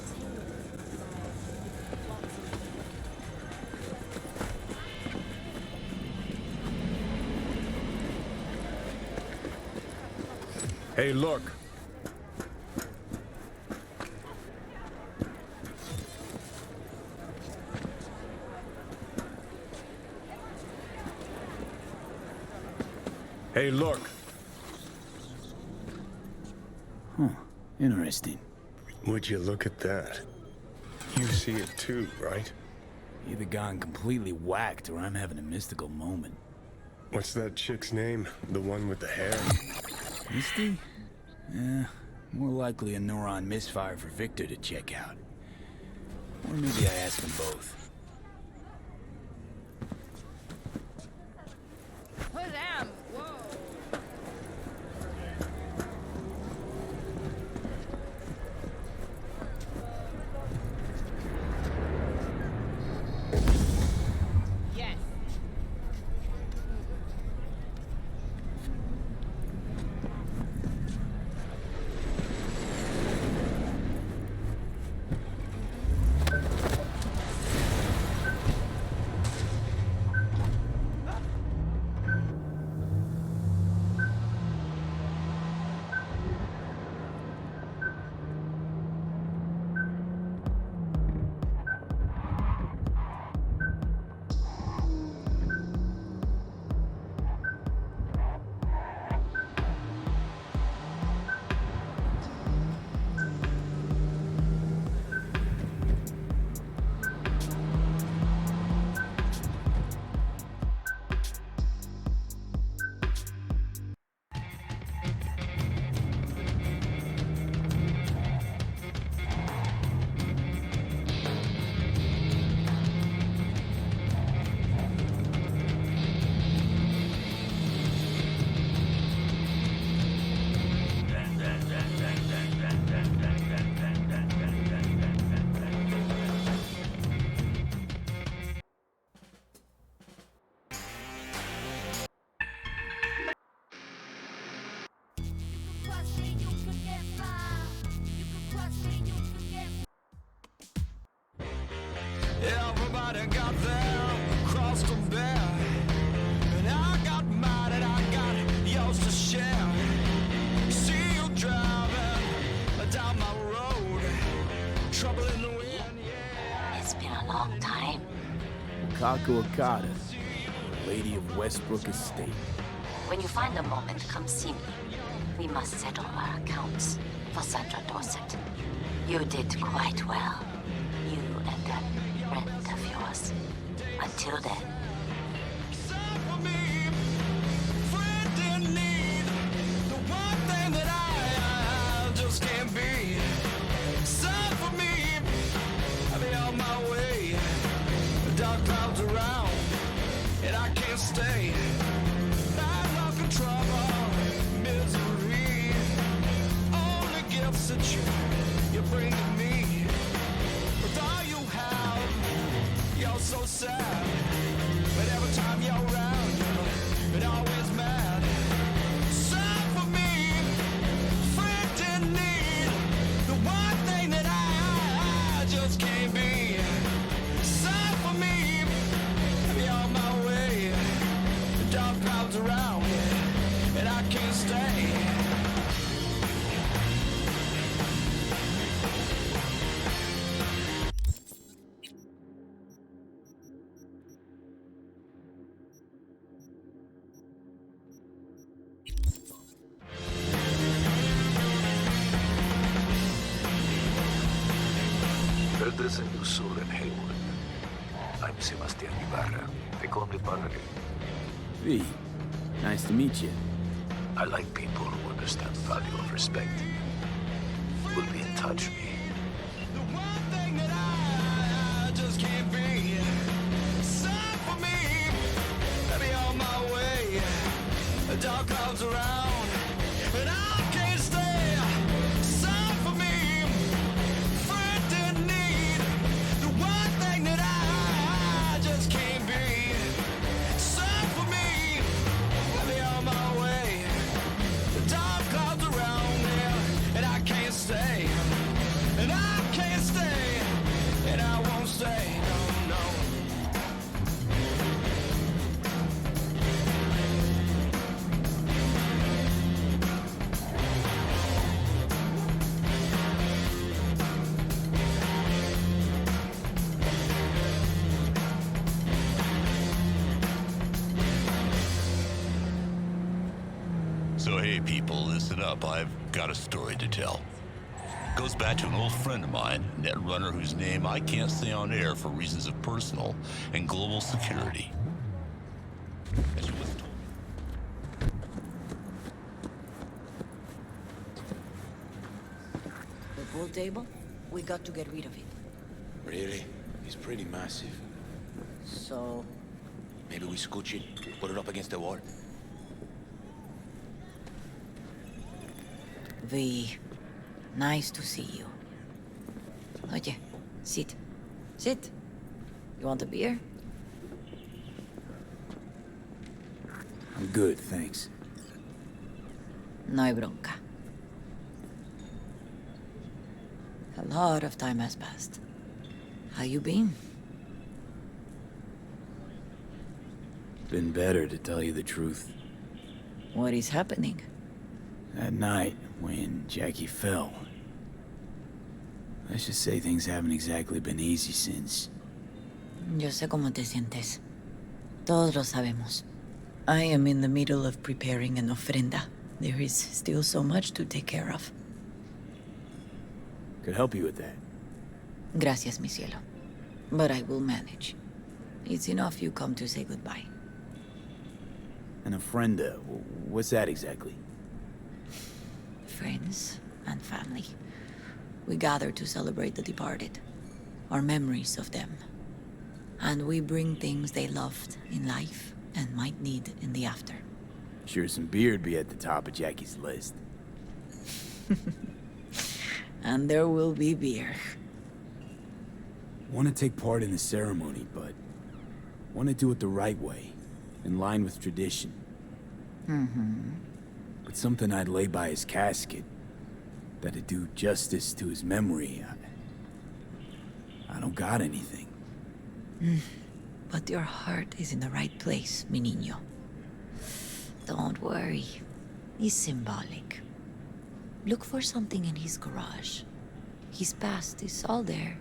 Hey, look. Hey, look. Huh. Interesting. Would you look at that? You see it too, right? Either gone completely whacked or I'm having a mystical moment. What's that chick's name? The one with the hair? Misty? Yeah, more likely a neuron misfire for Victor to check out. Or maybe I ask them both. Put them. Whoa. Yes. Everybody got there, crossed them bare. And I got mine and I got yours to share. See you driving down my road. Trouble in the wind, yeah. It's been a long time. Kaku Okada, Lady of Westbrook Estate. When you find a moment, come see me. We must settle our accounts for Sandra Dorset. You did quite well. You and that friend of yours. Until then. Stay. Bad luck and trouble, misery. Only gifts that you bring to me. With all so sad. But every time you're around, you're always mad. Sad for me, friend in need. The one thing that I just can't be. Sad for me, be on my way. The dark clouds around me, and I can't stay. There's a new soul in Haywood. I'm Sebastian Ibarra. They call me Barry. V, nice to meet you. I like people who understand the value of respect. We'll be in touch, V. The one thing that I just can't be. Sad for me, be on my way. The dark clouds around, and I can't stay. Sad for me, friend in need. The one thing that I just can't be. Sad for me, be on my way. The dark clouds around me, and I can't stay. And I can't stay, and I won't stay, no, no. So hey people, listen up. I've got a story to tell. Goes back to an old friend of mine, netrunner whose name I can't say on air for reasons of personal and global security. As you once told The pool table? We got to get rid of it. Really? It's pretty massive. So... Maybe we scooch it, put it up against the wall. V, nice to see you. Oye, sit. Sit. You want a beer? I'm good, thanks. No hay bronca. A lot of time has passed. How you been? Been better, to tell you the truth. What is happening? That night, when Jackie fell. Let's just say things haven't exactly been easy since. Yo sé cómo te sientes. Todos lo sabemos. I am in the middle of preparing an ofrenda. There is still so much to take care of. Could help you with that. Gracias, mi cielo. But I will manage. It's enough you come to say goodbye. An ofrenda, what's that exactly? Friends and family. We gather to celebrate the departed. Our memories of them. And we bring things they loved in life and might need in the after. Sure some beer'd be at the top of Jackie's list. And there will be beer. Want to take part in the ceremony, but want to do it the right way, in line with tradition. Mm-hmm. But something I'd lay by his casket, that'd do justice to his memory. I don't got anything. But your heart is in the right place, mi niño. Don't worry. It's symbolic. Look for something in his garage. His past is all there.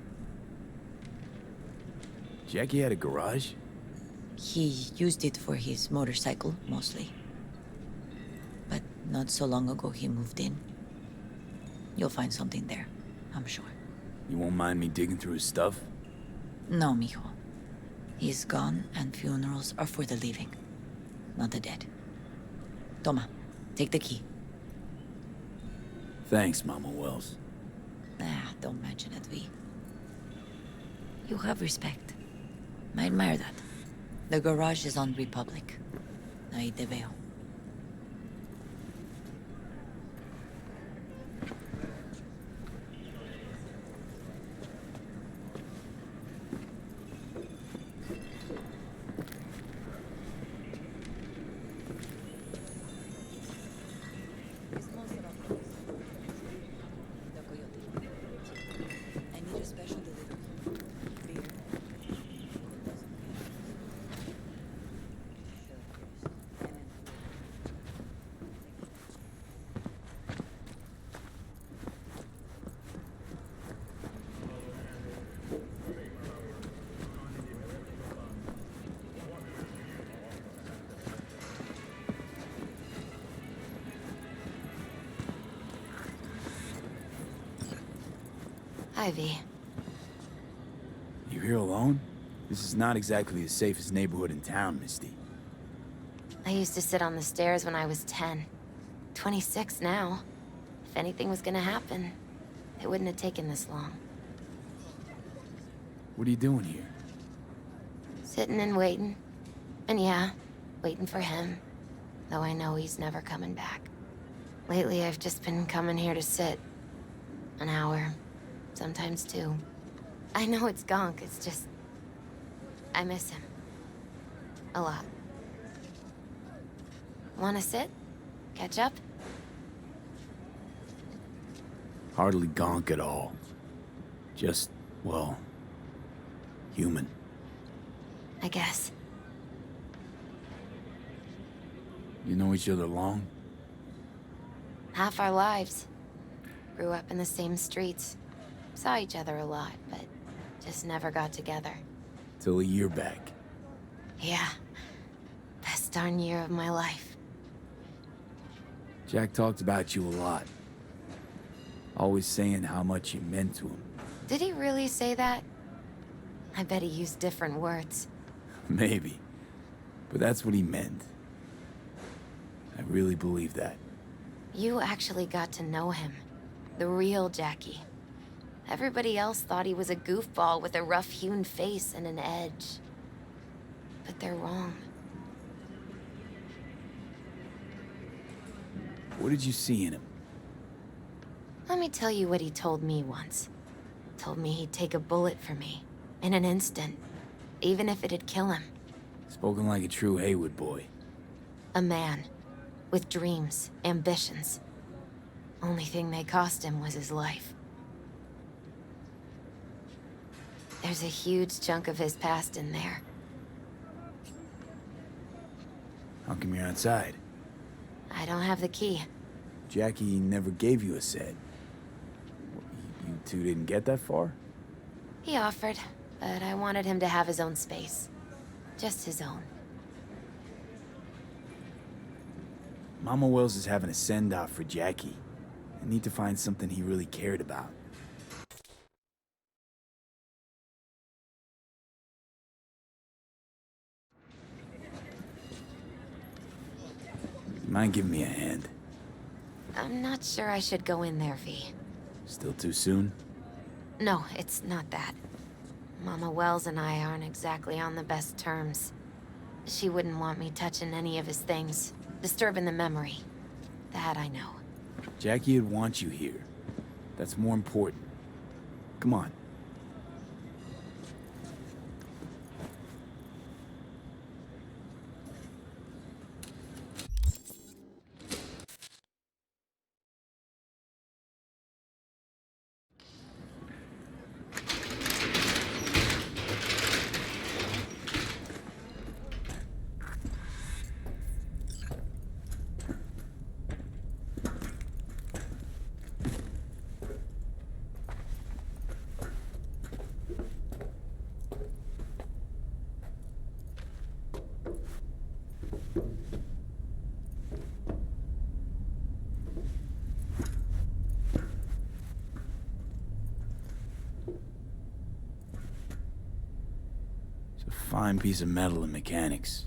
Jackie had a garage? He used it for his motorcycle, mostly. But not so long ago he moved in. You'll find something there, I'm sure. You won't mind me digging through his stuff? No, mijo. He's gone, and funerals are for the living, not the dead. Toma, take the key. Thanks, Mama Wells. Don't mention it, V. You have respect. I admire that. The garage is on Republic. Ahí te veo. Hi, V. You here alone? This is not exactly the safest neighborhood in town, Misty. I used to sit on the stairs when I was 10. 26 now. If anything was gonna happen, it wouldn't have taken this long. What are you doing here? Sitting and waiting. And yeah, waiting for him. Though I know he's never coming back. Lately, I've just been coming here to sit. An hour. Sometimes 2. I know it's gonk, it's just... I miss him. A lot. Wanna sit? Catch up? Hardly gonk at all. Just, well, human. I guess. You know each other long? Half our lives. Grew up in the same streets. Saw each other a lot, but just never got together. Till a year back. Yeah. Best darn year of my life. Jack talked about you a lot. Always saying how much you meant to him. Did he really say that? I bet he used different words. Maybe. But that's what he meant. I really believe that. You actually got to know him. The real Jackie. Everybody else thought he was a goofball with a rough-hewn face and an edge. But they're wrong. What did you see in him? Let me tell you what he told me once. Told me he'd take a bullet for me. In an instant. Even if it'd kill him. Spoken like a true Haywood boy. A man. With dreams, ambitions. Only thing they cost him was his life. There's a huge chunk of his past in there. How come you're outside? I don't have the key. Jackie never gave you a set. You two didn't get that far? He offered, but I wanted him to have his own space. Just his own. Mama Wells is having a send-off for Jackie. I need to find something he really cared about. You mind giving me a hand? I'm not sure I should go in there, V. Still too soon? No, it's not that. Mama Wells and I aren't exactly on the best terms. She wouldn't want me touching any of his things, disturbing the memory. That I know. Jackie would want you here. That's more important. Come on. Fine piece of metal in mechanics.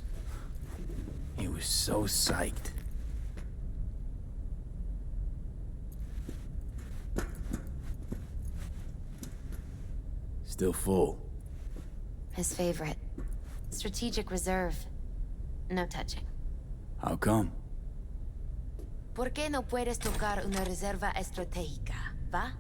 He was so psyched. Still full. His favorite. Strategic reserve. No touching. How come? ¿Por qué no puedes tocar una reserva estratégica, va?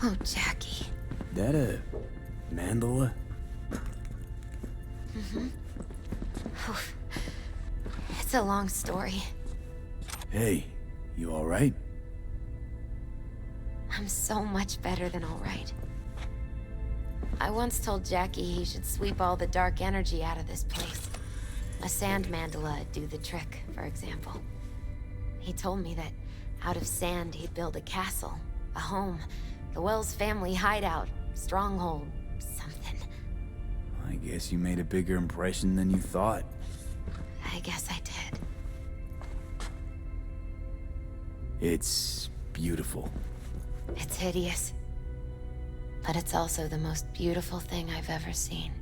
Oh, Jackie. That a mandala? Mm-hmm. It's a long story. Hey, you alright? I'm so much better than alright. I once told Jackie he should sweep all the dark energy out of this place. A sand mandala'd do the trick, for example. He told me that Out of sand, he'd build a castle, a home, the Wells family hideout, stronghold, something. I guess you made a bigger impression than you thought. I guess I did. It's beautiful. It's hideous. But it's also the most beautiful thing I've ever seen.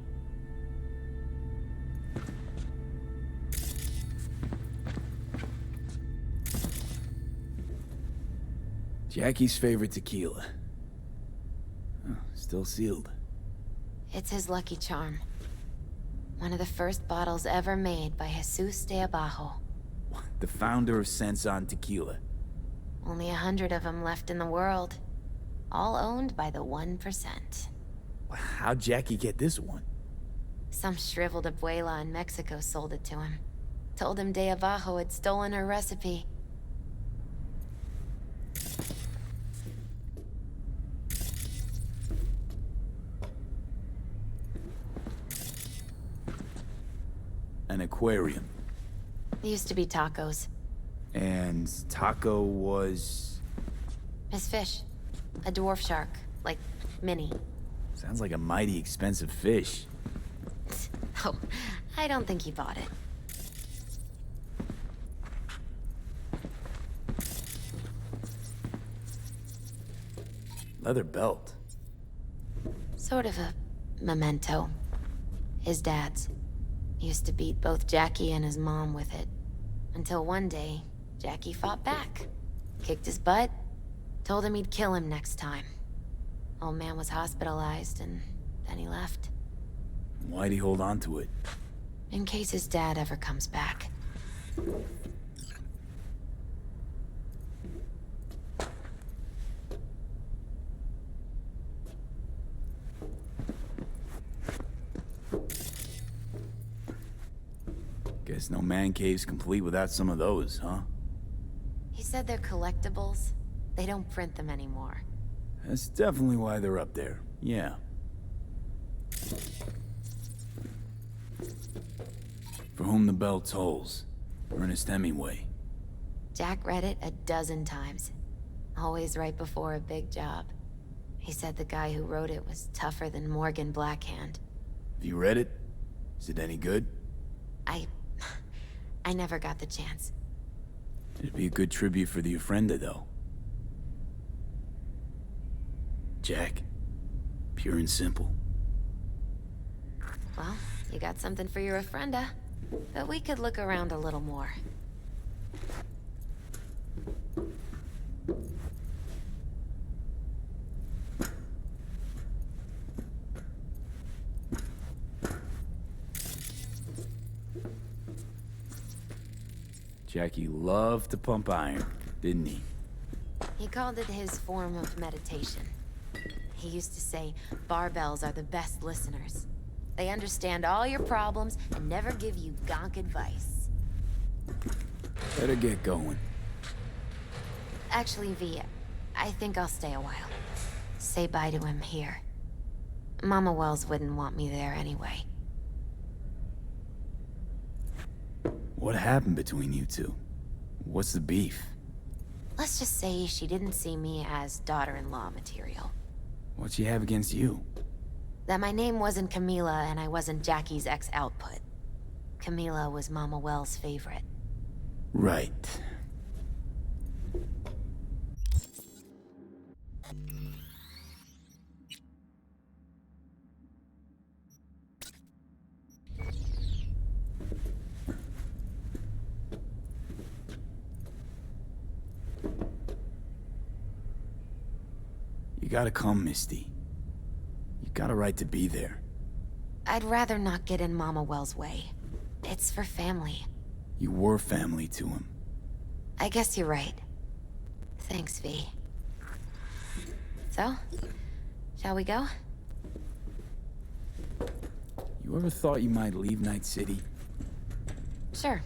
Jackie's favorite tequila. Oh, still sealed. It's his lucky charm. One of the first bottles ever made by Jesus de Abajo. The founder of Sense Tequila. Only 100 of them left in the world. All owned by the 1%. How'd Jackie get this one? Some shriveled abuela in Mexico sold it to him. Told him de Abajo had stolen her recipe. An aquarium. Used to be Taco's. And Taco was... His fish. A dwarf shark. Like, mini. Sounds like a mighty expensive fish. Oh, I don't think he bought it. Leather belt. Sort of a memento. His dad's. Used to beat both Jackie and his mom with it. Until one day, Jackie fought back. Kicked his butt. Told him he'd kill him next time. Old man was hospitalized, and then he left. Why'd he hold on to it? In case his dad ever comes back. Guess no man cave's complete without some of those, huh? He said they're collectibles. They don't print them anymore. That's definitely why they're up there, yeah. For Whom the Bell Tolls, Ernest Hemingway. Jack read it a dozen times. Always right before a big job. He said the guy who wrote it was tougher than Morgan Blackhand. Have you read it? Is it any good? I never got the chance. It'd be a good tribute for the Ofrenda, though. Jack. Pure and simple. Well, you got something for your Ofrenda. But we could look around a little more. Jackie loved to pump iron, didn't he? He called it his form of meditation. He used to say, barbells are the best listeners. They understand all your problems and never give you gonk advice. Better get going. Actually, V, I think I'll stay a while. Say bye to him here. Mama Wells wouldn't want me there anyway. What happened between you two? What's the beef? Let's just say she didn't see me as daughter-in-law material. What'd she have against you? That my name wasn't Camila and I wasn't Jackie's ex-output. Camila was Mama Wells' favorite. Right. You gotta come, Misty. You got a right to be there. I'd rather not get in Mama Wells' way. It's for family. You were family to him. I guess you're right. Thanks, V. So, shall we go? You ever thought you might leave Night City? Sure.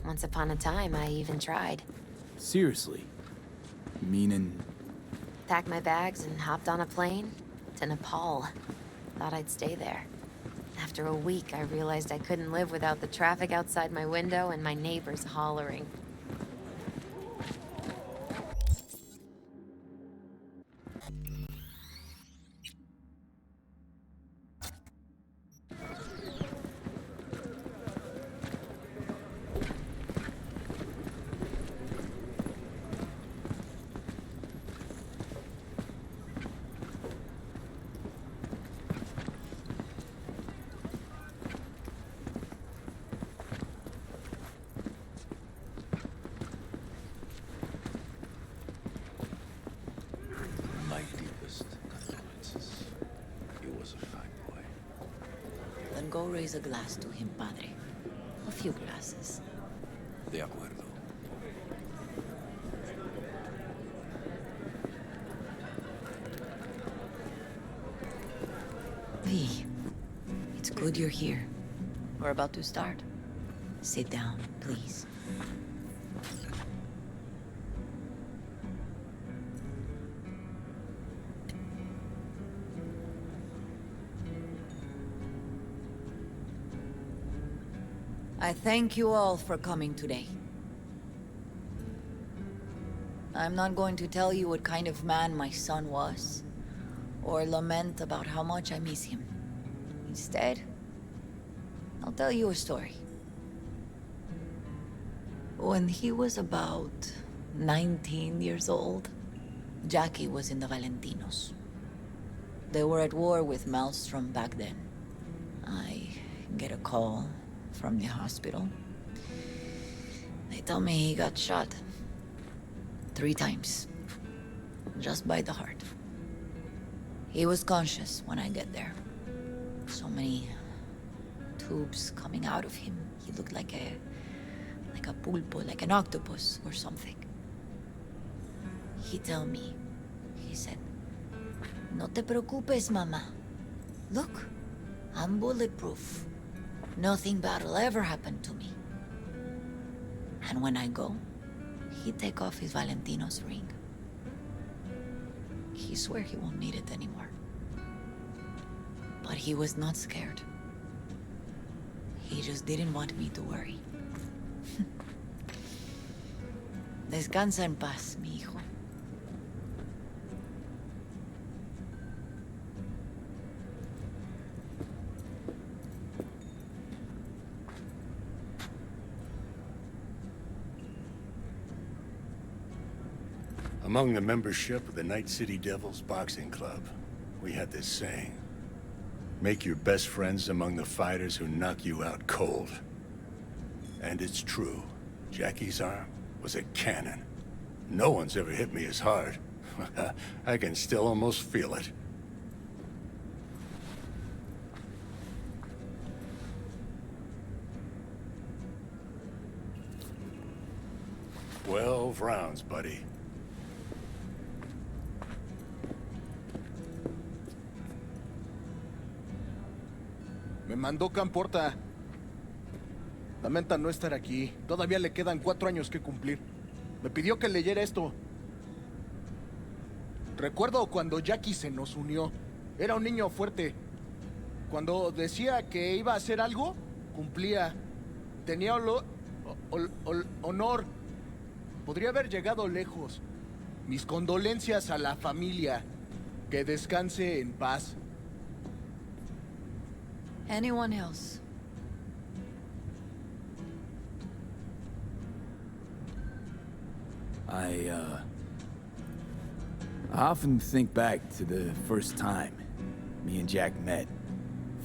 Once upon a time, I even tried. Seriously? Meaning... Packed my bags and hopped on a plane to Nepal. Thought I'd stay there. After a week, I realized I couldn't live without the traffic outside my window and my neighbors hollering. raise a glass to him, padre. A few glasses. De acuerdo. V, it's good you're here. We're about to start. Sit down, please. I thank you all for coming today. I'm not going to tell you what kind of man my son was, or lament about how much I miss him. Instead, I'll tell you a story. When he was about 19 years old, Jackie was in the Valentinos. They were at war with Maelstrom back then. I get a call from the hospital. They tell me he got shot 3 times, just by the heart. He was conscious when I get there. So many tubes coming out of him. He looked like a pulpo, like an octopus or something. He tell me, he said, "No te preocupes, mama. Look, I'm bulletproof. Nothing bad will ever happen to me." And when I go, he take off his Valentino's ring. He swear he won't need it anymore. But he was not scared. He just didn't want me to worry. Descansa en paz, mi hijo. Among the membership of the Night City Devils Boxing Club, we had this saying: make your best friends among the fighters who knock you out cold. And it's true. Jackie's arm was a cannon. No one's ever hit me as hard. I can still almost feel it. "12 rounds, buddy." Me mandó Camporta. Lamenta no estar aquí. Todavía le quedan 4 años que cumplir. Me pidió que leyera esto. Recuerdo cuando Jackie se nos unió. Era un niño fuerte. Cuando decía que iba a hacer algo, cumplía. Tenía honor. Podría haber llegado lejos. Mis condolencias a la familia. Que descanse en paz. Anyone else? I often think back to the first time me and Jack met.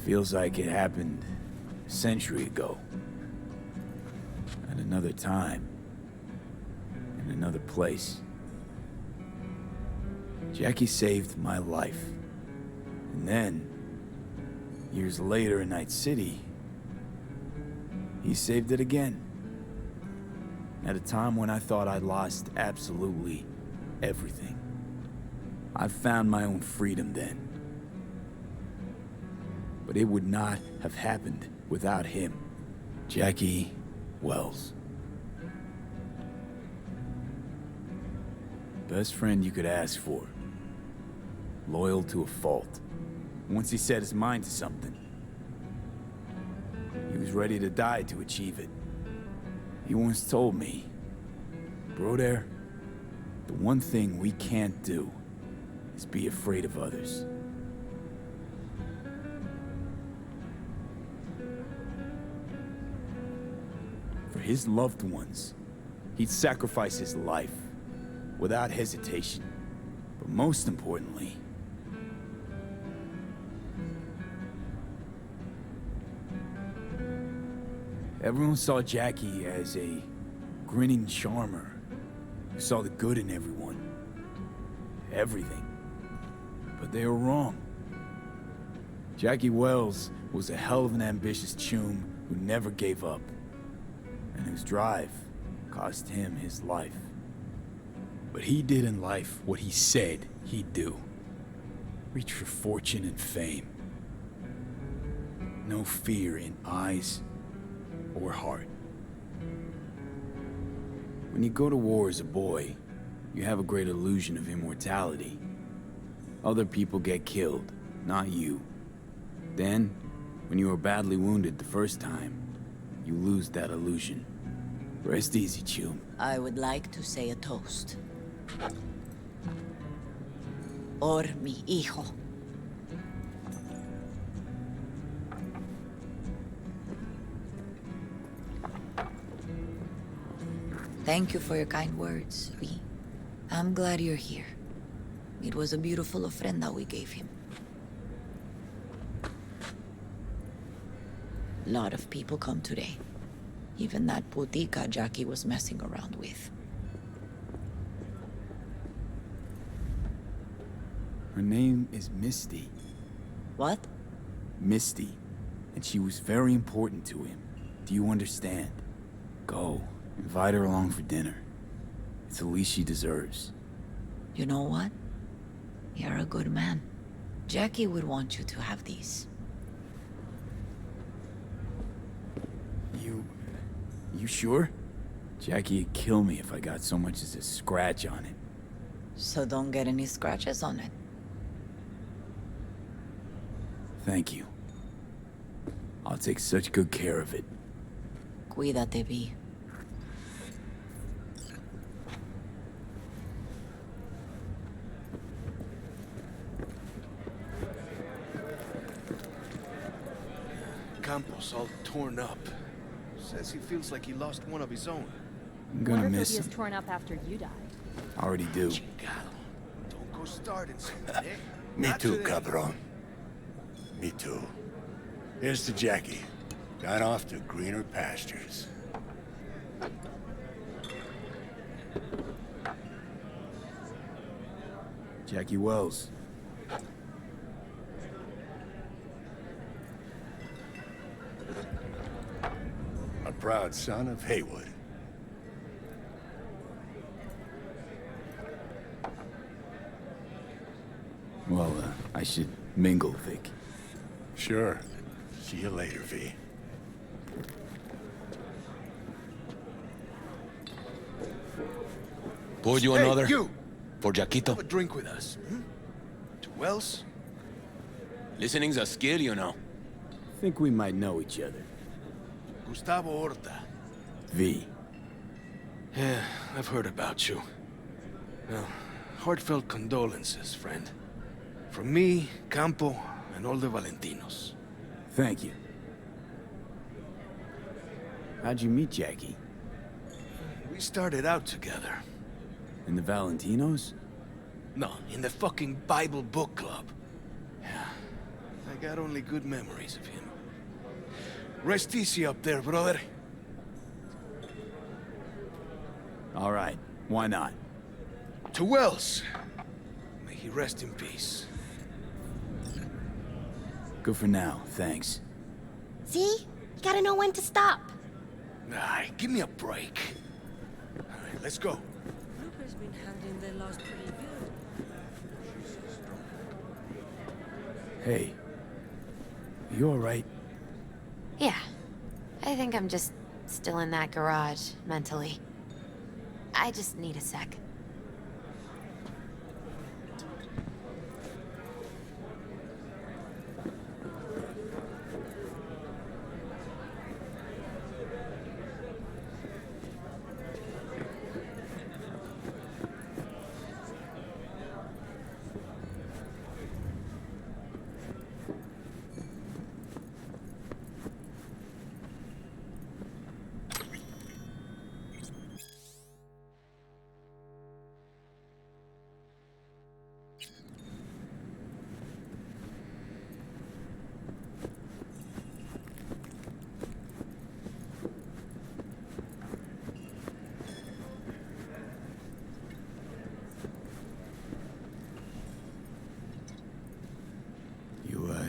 Feels like it happened a century ago. At another time. In another place. Jackie saved my life. And then, years later in Night City, he saved it again. At a time when I thought I'd lost absolutely everything. I found my own freedom then. But it would not have happened without him. Jackie Wells. Best friend you could ask for. Loyal to a fault. Once he set his mind to something, he was ready to die to achieve it. He once told me, "Broder, the one thing we can't do is be afraid of others." For his loved ones, he'd sacrifice his life without hesitation. But most importantly, everyone saw Jackie as a grinning charmer who saw the good in everyone. Everything. But they were wrong. Jackie Wells was a hell of an ambitious chum who never gave up, and whose drive cost him his life. But he did in life what he said he'd do. Reach for fortune and fame. No fear in eyes or heart. When you go to war as a boy, you have a great illusion of immortality. Other people get killed, not you. Then, when you are badly wounded the first time, you lose that illusion. Rest easy, chum. I would like to say a toast. Por mi hijo. Thank you for your kind words, V. I'm glad you're here. It was a beautiful ofrenda we gave him. Lot of people come today. Even that putica Jackie was messing around with. Her name is Misty. What? Misty. And she was very important to him. Do you understand? Go. Invite her along for dinner. It's the least she deserves. You know what? You're a good man. Jackie would want you to have these. You sure? Jackie'd kill me if I got so much as a scratch on it. So don't get any scratches on it. Thank you. I'll take such good care of it. Cuídate, V. Campos all torn up. Says he feels like he lost one of his own. I'm gonna Wonder miss if he him. was torn up after you died. Already do. Don't go starting something, eh? Me Not too, today. cabron. Me too. Here's to Jackie. Got off to greener pastures. Jackie Wells. A proud son of Haywood. Well, I should mingle, Vic. Sure. See you later, V. Pour you Hey, another? you! For Jaquito? Have a drink with us. Hmm? To Wells? Listening's a skill, you know. Think we might know each other. Gustavo Horta. V. Yeah, I've heard about you. Well, heartfelt condolences, friend. From me, Campo, and all the Valentinos. Thank you. How'd you meet Jackie? We started out together. In the Valentinos? No, in the fucking Bible book club. Yeah, I got only good memories of him. Rest easy up there, brother. All right, why not? To Wells. May he rest in peace. Good for now, thanks. See? You gotta know when to stop. Nah, give me a break. All right, let's go. Luca's been handling the lost pretty good. Hey. You all right? Yeah. I think I'm just still in that garage, mentally. I just need a sec.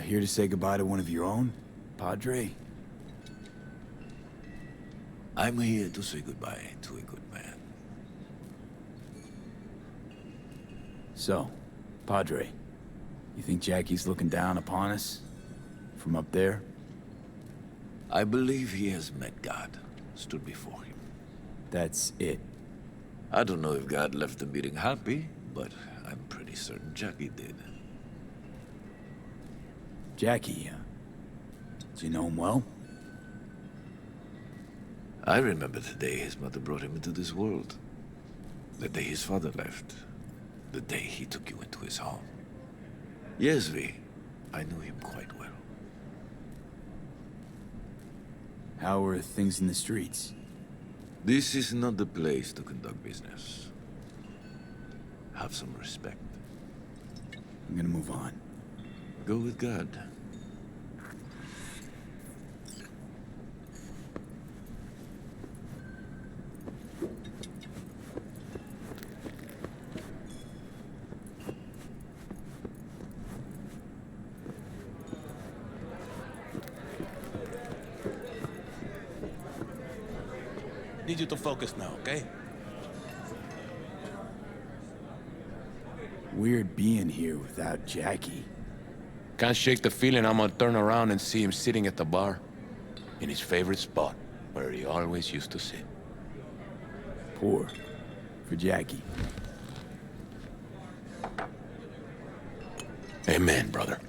Here to say goodbye to one of your own, Padre? I'm here to say goodbye to a good man. So, Padre, you think Jackie's looking down upon us? From up there? I believe he has met God, stood before him. That's it. I don't know if God left the meeting happy, but I'm pretty certain Jackie did. Jackie, do you know him well? I remember the day his mother brought him into this world. The day his father left. The day he took you into his home. Yes, V. I knew him quite well. How are things in the streets? This is not the place to conduct business. Have some respect. I'm gonna move on. Go with God. Need you to focus now, okay? Weird being here without Jackie. Can't shake the feeling I'm gonna turn around and see him sitting at the bar. In his favorite spot, where he always used to sit. Poor. For Jackie. Amen, brother.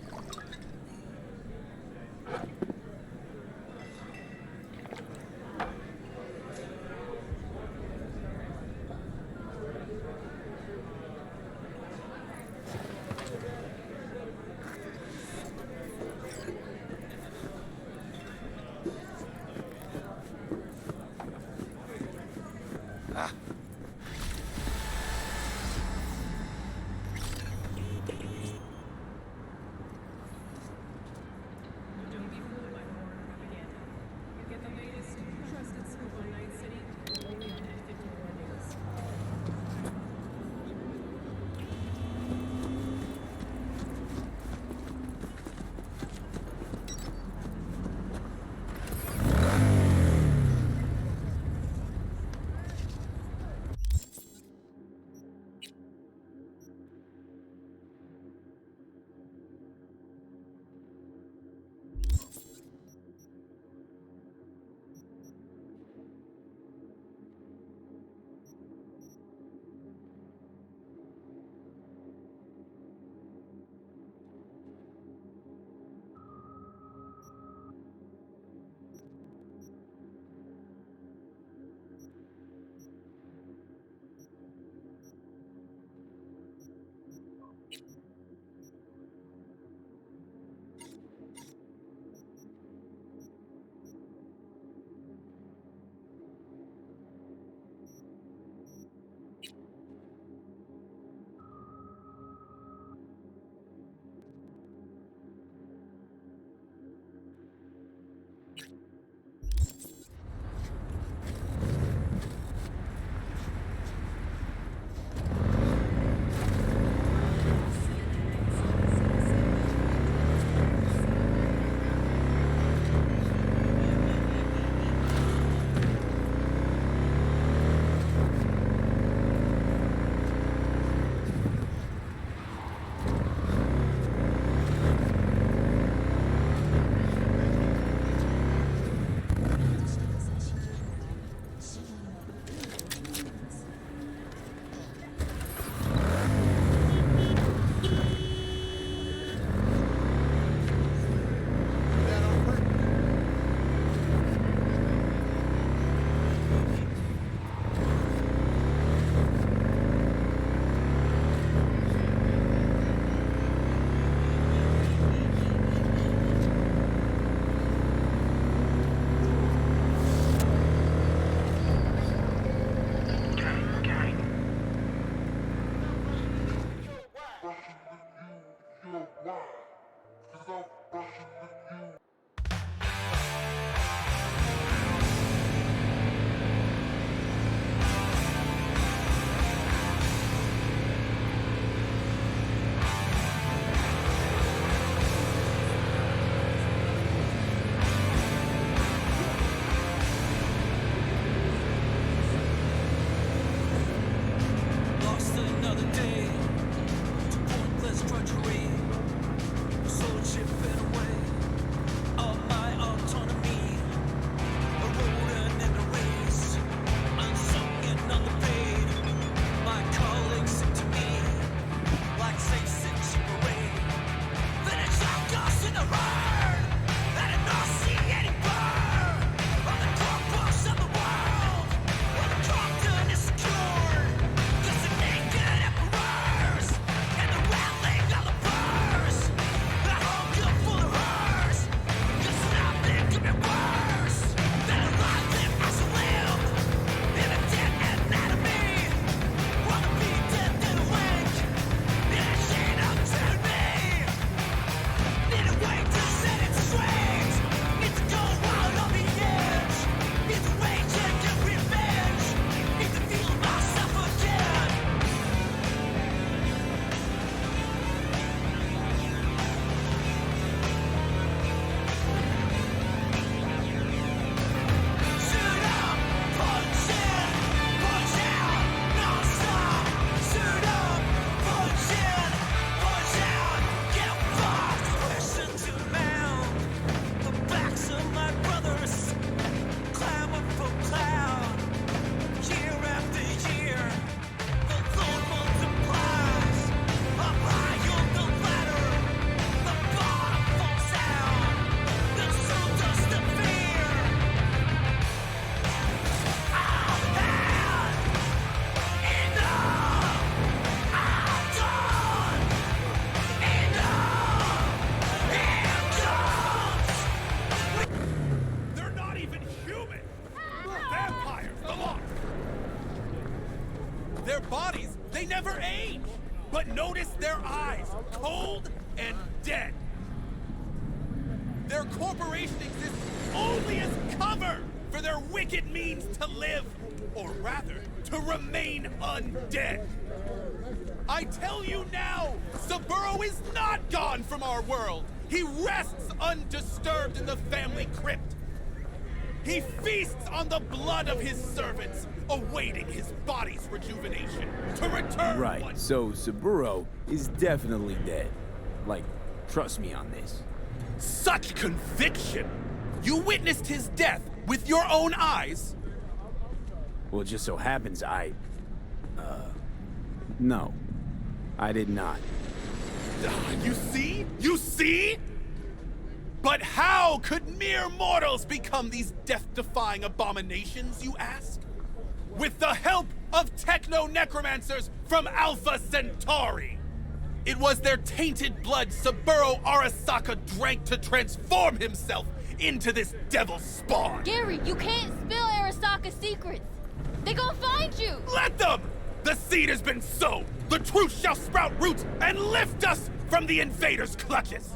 bodies, they never age. But notice their eyes, cold and dead. Their corporation exists only as cover for their wicked means to live, or rather, to remain undead. I tell you now, Saburo is not gone from our world. He rests undisturbed in the family crypt. He feasts on the blood of his servants, awaiting his body's rejuvenation to return Right, one. so Saburo is definitely dead. Like, trust me on this. Such conviction! You witnessed his death with your own eyes? Well, it just so happens no. I did not. You see? You see? But how could mere mortals become these death-defying abominations, you ask? With the help of techno-necromancers from Alpha Centauri! It was their tainted blood Saburo Arasaka drank to transform himself into this devil spawn! Gary, you can't spill Arasaka's secrets! They gonna find you! Let them! The seed has been sown! The truth shall sprout roots and lift us from the invaders' clutches!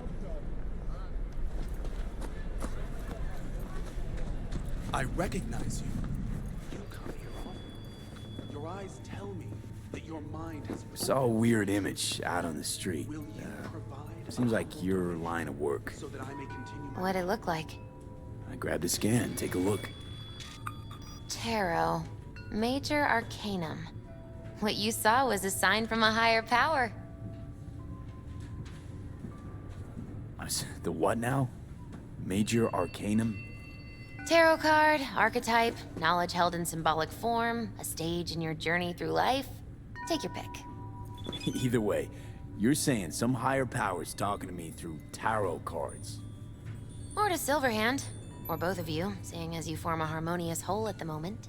I recognize you. You come here often. Your eyes tell me that your mind has... Saw a weird image out on the street. Seems like your line of work. So that I may continue... What'd it look like? I grabbed a scan. Take a look. Tarot. Major Arcanum. What you saw was a sign from a higher power. The what now? Major Arcanum? Tarot card, archetype, knowledge held in symbolic form, a stage in your journey through life. Take your pick. Either way, you're saying some higher power's talking to me through tarot cards. Or to Silverhand. Or both of you, seeing as you form a harmonious whole at the moment.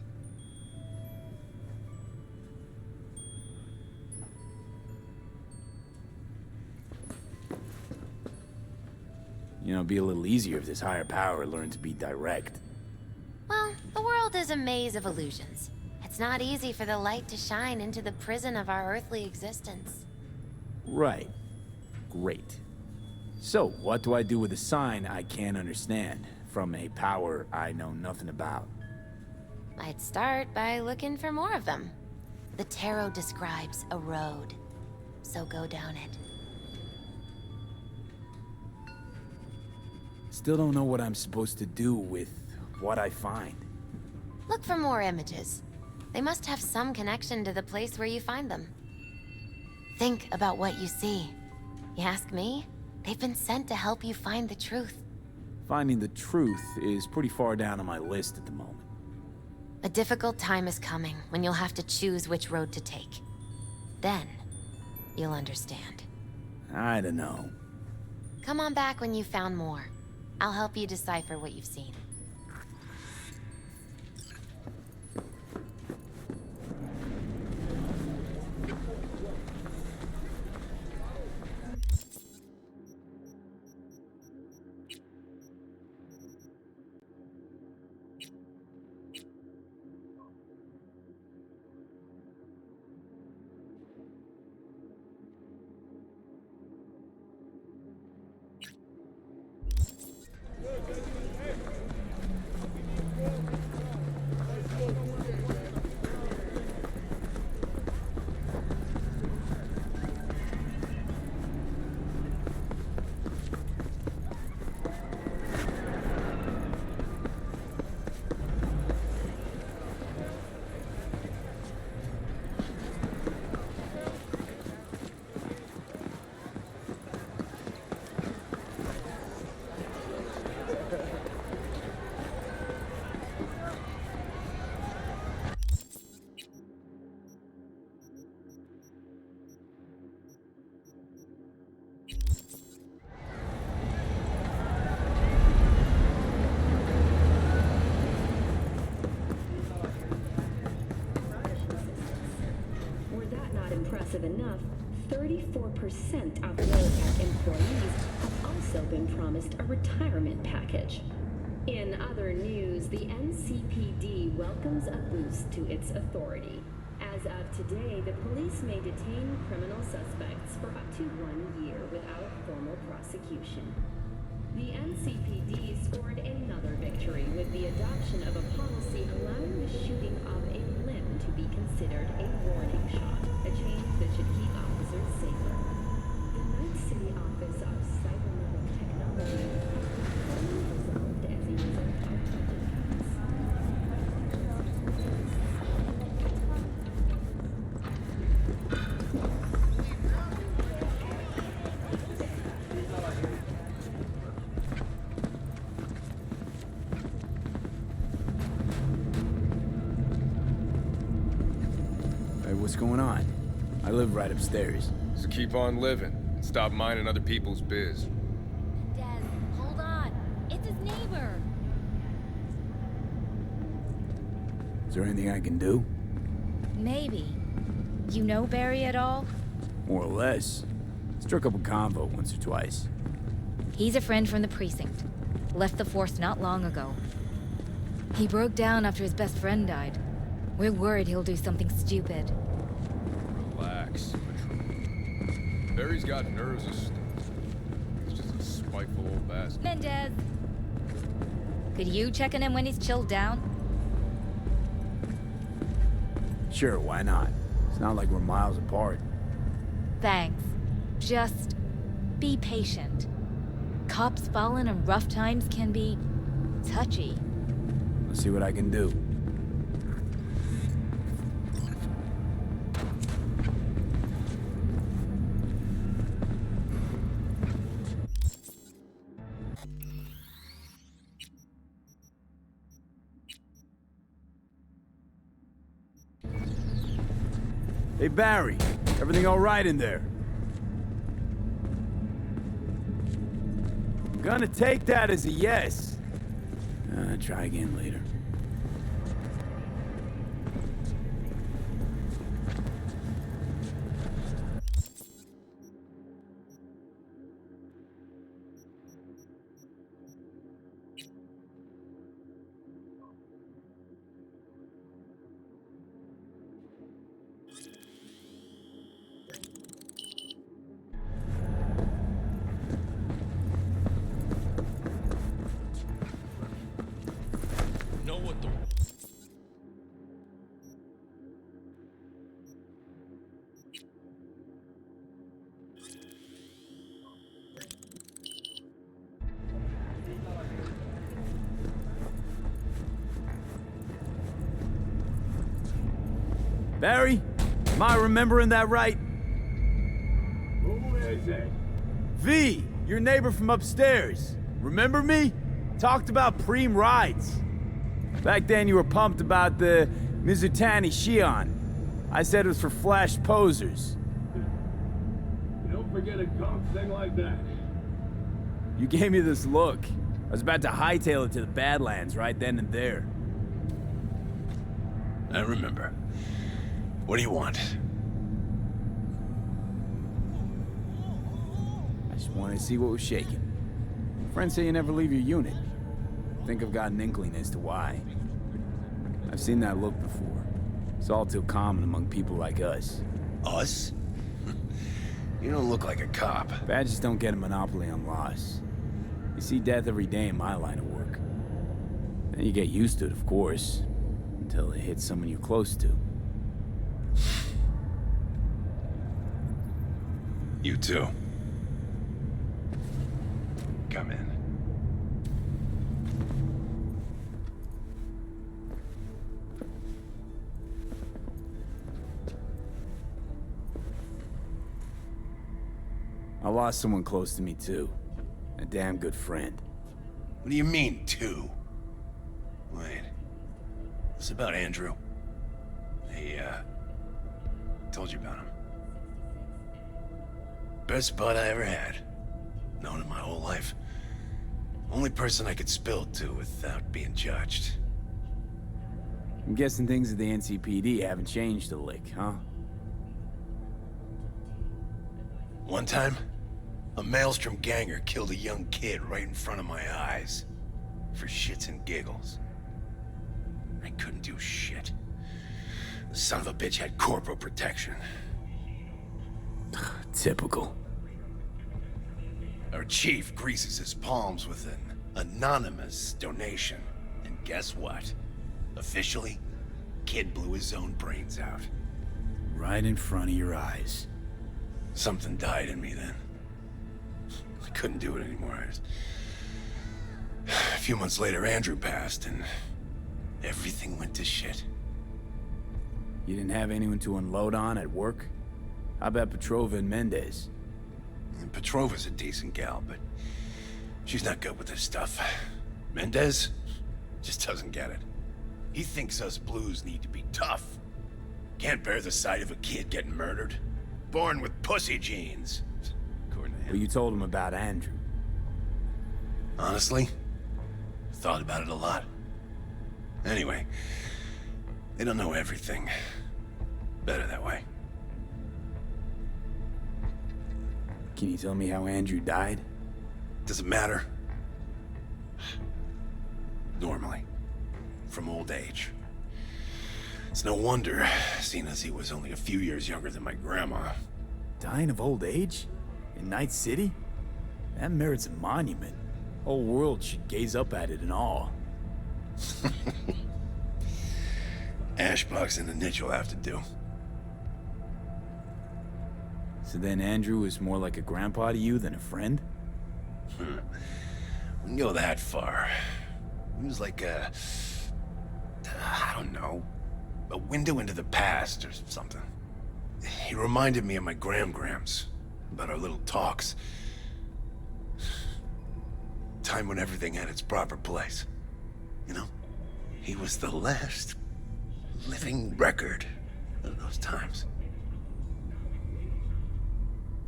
You know, it'd be a little easier if this higher power learned to be direct. Well, the world is a maze of illusions. It's not easy for the light to shine into the prison of our earthly existence. Right. Great. So, what do I do with a sign I can't understand, from a power I know nothing about? I'd start by looking for more of them. The tarot describes a road, so go down it. Still don't know what I'm supposed to do with what I find. Look for more images. They must have some connection to the place where you find them. Think about what you see. You ask me? They've been sent to help you find the truth. Finding the truth is pretty far down on my list at the moment. A difficult time is coming when you'll have to choose which road to take. Then, you'll understand. I don't know. Come on back when you've found more. I'll help you decipher what you've seen. Enough, 34% of Militech employees have also been promised a retirement package. In other news, the NCPD welcomes a boost to its authority, as As of today, the police may detain criminal suspects for up to 1 year without formal prosecution. The NCPD scored another victory with the adoption of a policy allowing the shooting of a limb to be considered a warning shot, a change that should keep officers safer. The Night City Office of Cyberpunk Technology was dissolved as a result of budget cuts. What's going on? I live right upstairs. So keep on living and stop minding other people's biz. Des, hold on. It's his neighbor. Is there anything I can do? Maybe. You know Barry at all? More or less. Struck up a convo once or twice. He's a friend from the precinct. Left the force not long ago. He broke down after his best friend died. We're worried he'll do something stupid. Relax, Patrol. Barry's got nerves of stone. He's just a spiteful old bastard. Mendez! Could you check on him when he's chilled down? Sure, why not? It's not like we're miles apart. Thanks. Just be patient. Cops falling in rough times can be touchy. Let's see what I can do. Hey, Barry. Everything all right in there? I'm gonna take that as a yes. Try again later. Know what the... Barry? Am I remembering that right? Who is it? V, your neighbor from upstairs. Remember me? Talked about preem rides. Back then you were pumped about the Mizutani Shion. I said it was for flash posers. You don't forget a cop thing like that. You gave me this look. I was about to hightail it to the Badlands right then and there. I remember. What do you want? I just wanted to see what was shaking. Friends say you never leave your unit. Think I've got an inkling as to why. I've seen that look before. It's all too common among people like us. Us? You don't look like a cop. Badges don't get a monopoly on loss. You see death every day in my line of work. Then you get used to it, of course, until it hits someone you're close to. You too. Come in. I lost someone close to me too. A damn good friend. What do you mean, two? Wait. This about Andrew? He, told you about him. Best bud I ever had. Known him my whole life. Only person I could spill it to without being judged. I'm guessing things at the NCPD haven't changed a lick, huh? One time, a Maelstrom ganger killed a young kid right in front of my eyes. For shits and giggles. I couldn't do shit. The son of a bitch had corporal protection. Typical. Our chief greases his palms with an anonymous donation. And guess what? Officially, kid blew his own brains out. Right in front of your eyes. Something died in me then. I couldn't do it anymore. A few months later, Andrew passed, and everything went to shit. You didn't have anyone to unload on at work? How about Petrova and Mendez? And Petrova's a decent gal, but she's not good with this stuff. Mendez just doesn't get it. He thinks us blues need to be tough. Can't bear the sight of a kid getting murdered. Born with pussy genes. According to him. But you told him about Andrew. Honestly, thought about it a lot. Anyway, they don't know everything. Better that way. Can you tell me how Andrew died? Does it matter? Normally. From old age. It's no wonder, seeing as he was only a few years younger than my grandma. Dying of old age? In Night City? That merits a monument. Whole world should gaze up at it in awe. Ashbox and the niche will have to do. So then Andrew was more like a grandpa to you than a friend? Wouldn't go that far. He was like I don't know, a window into the past or something. He reminded me of my grams, about our little talks. Time when everything had its proper place. You know, he was the last living record of those times.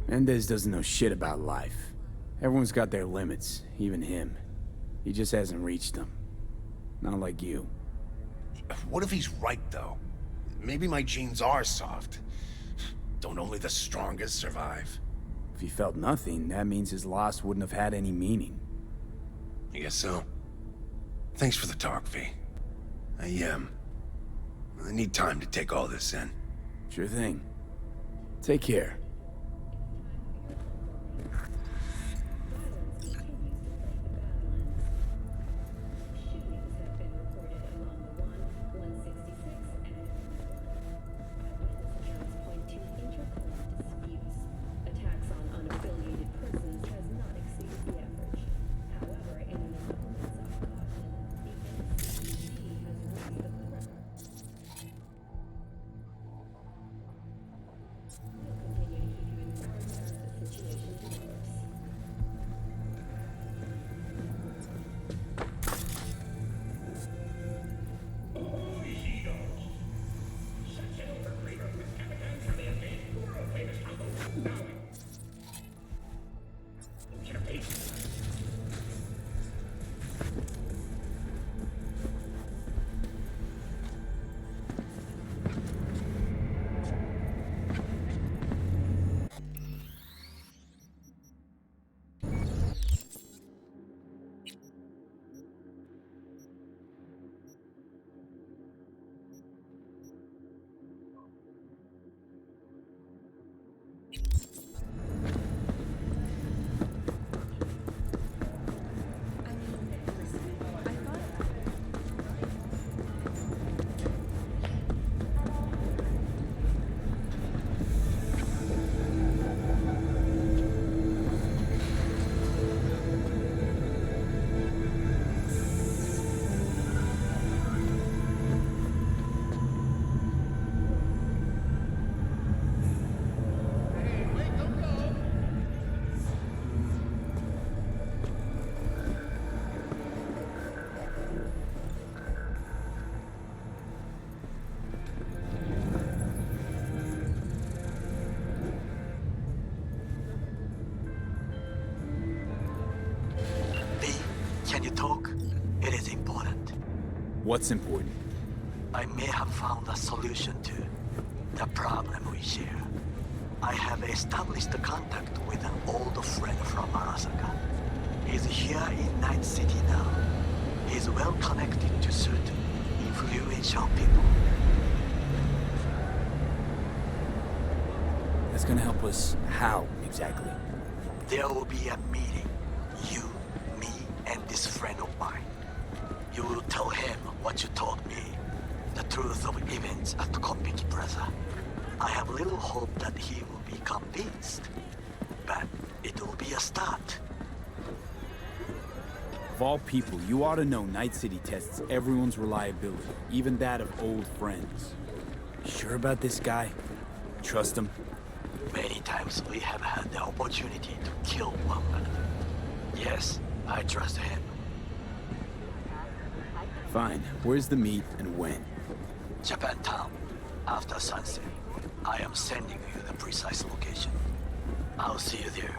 Mendez doesn't know shit about life. Everyone's got their limits, even him. He just hasn't reached them. Not like you. What if he's right, though? Maybe my genes are soft. Don't only the strongest survive? If he felt nothing, that means his loss wouldn't have had any meaning. I guess so. Thanks for the talk, V. I need time to take all this in. Sure thing. Take care. Can you talk? It is important. What's important? I may have found a solution to the problem we share. I have established contact with an old friend from Arasaka. He's here in Night City now. He's well connected to certain influential people. That's gonna help us how, exactly? There will be a meeting. You, me, and this friend of mine. You will tell him what you told me. The truth of events at Konbiki Plaza. I have little hope that he will be convinced. But it will be a start. Of all people, you ought to know Night City tests everyone's reliability, even that of old friends. Sure about this guy? Trust him? Many times we have had the opportunity to kill one another. Yes, I trust him. Fine. Where's the meet and when? Japantown, after sunset. I am sending you the precise location. I'll see you there.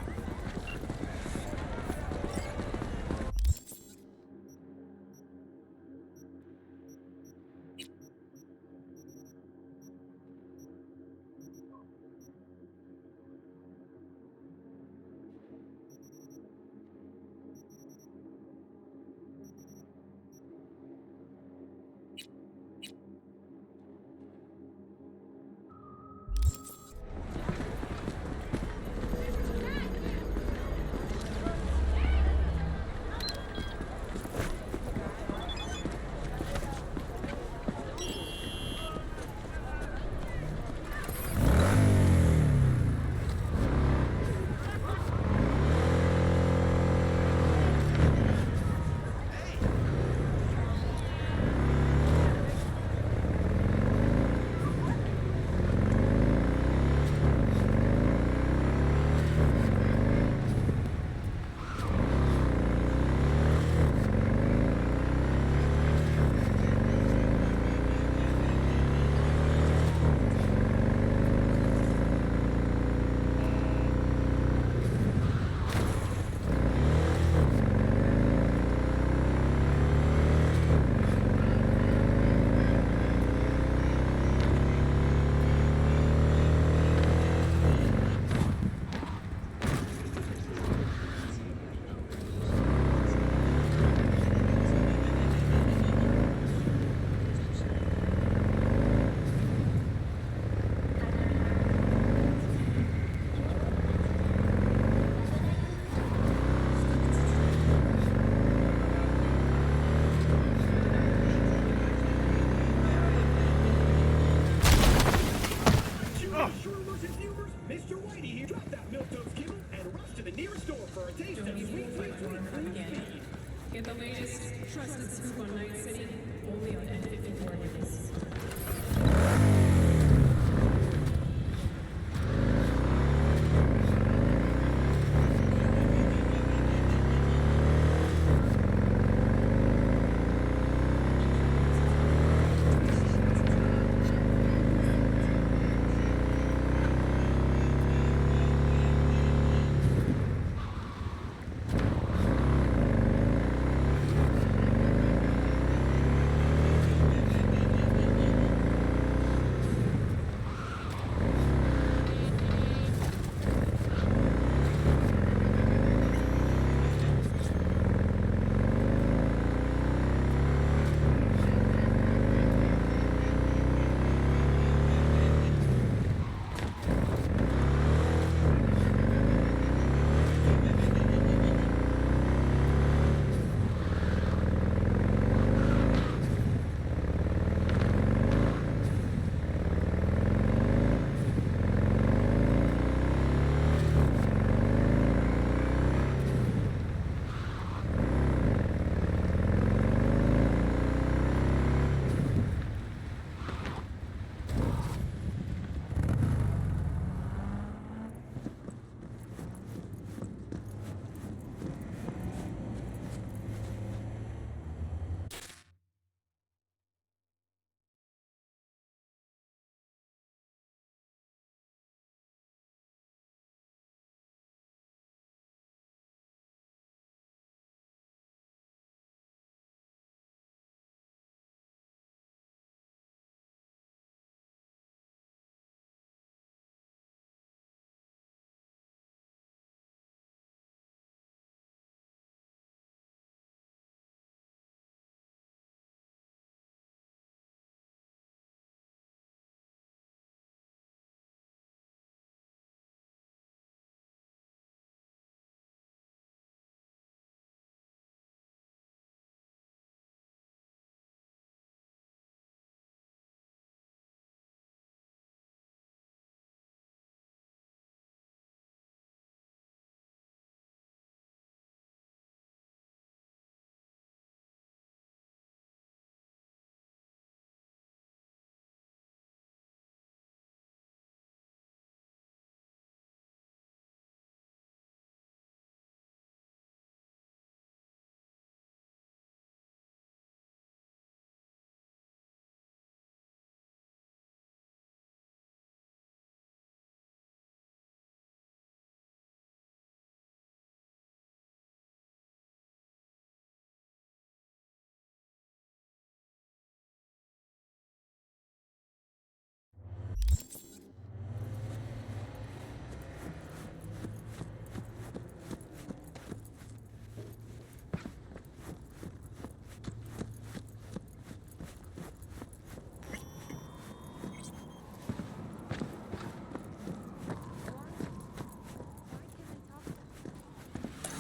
Get the latest trusted scoop on Night City only on N54 News.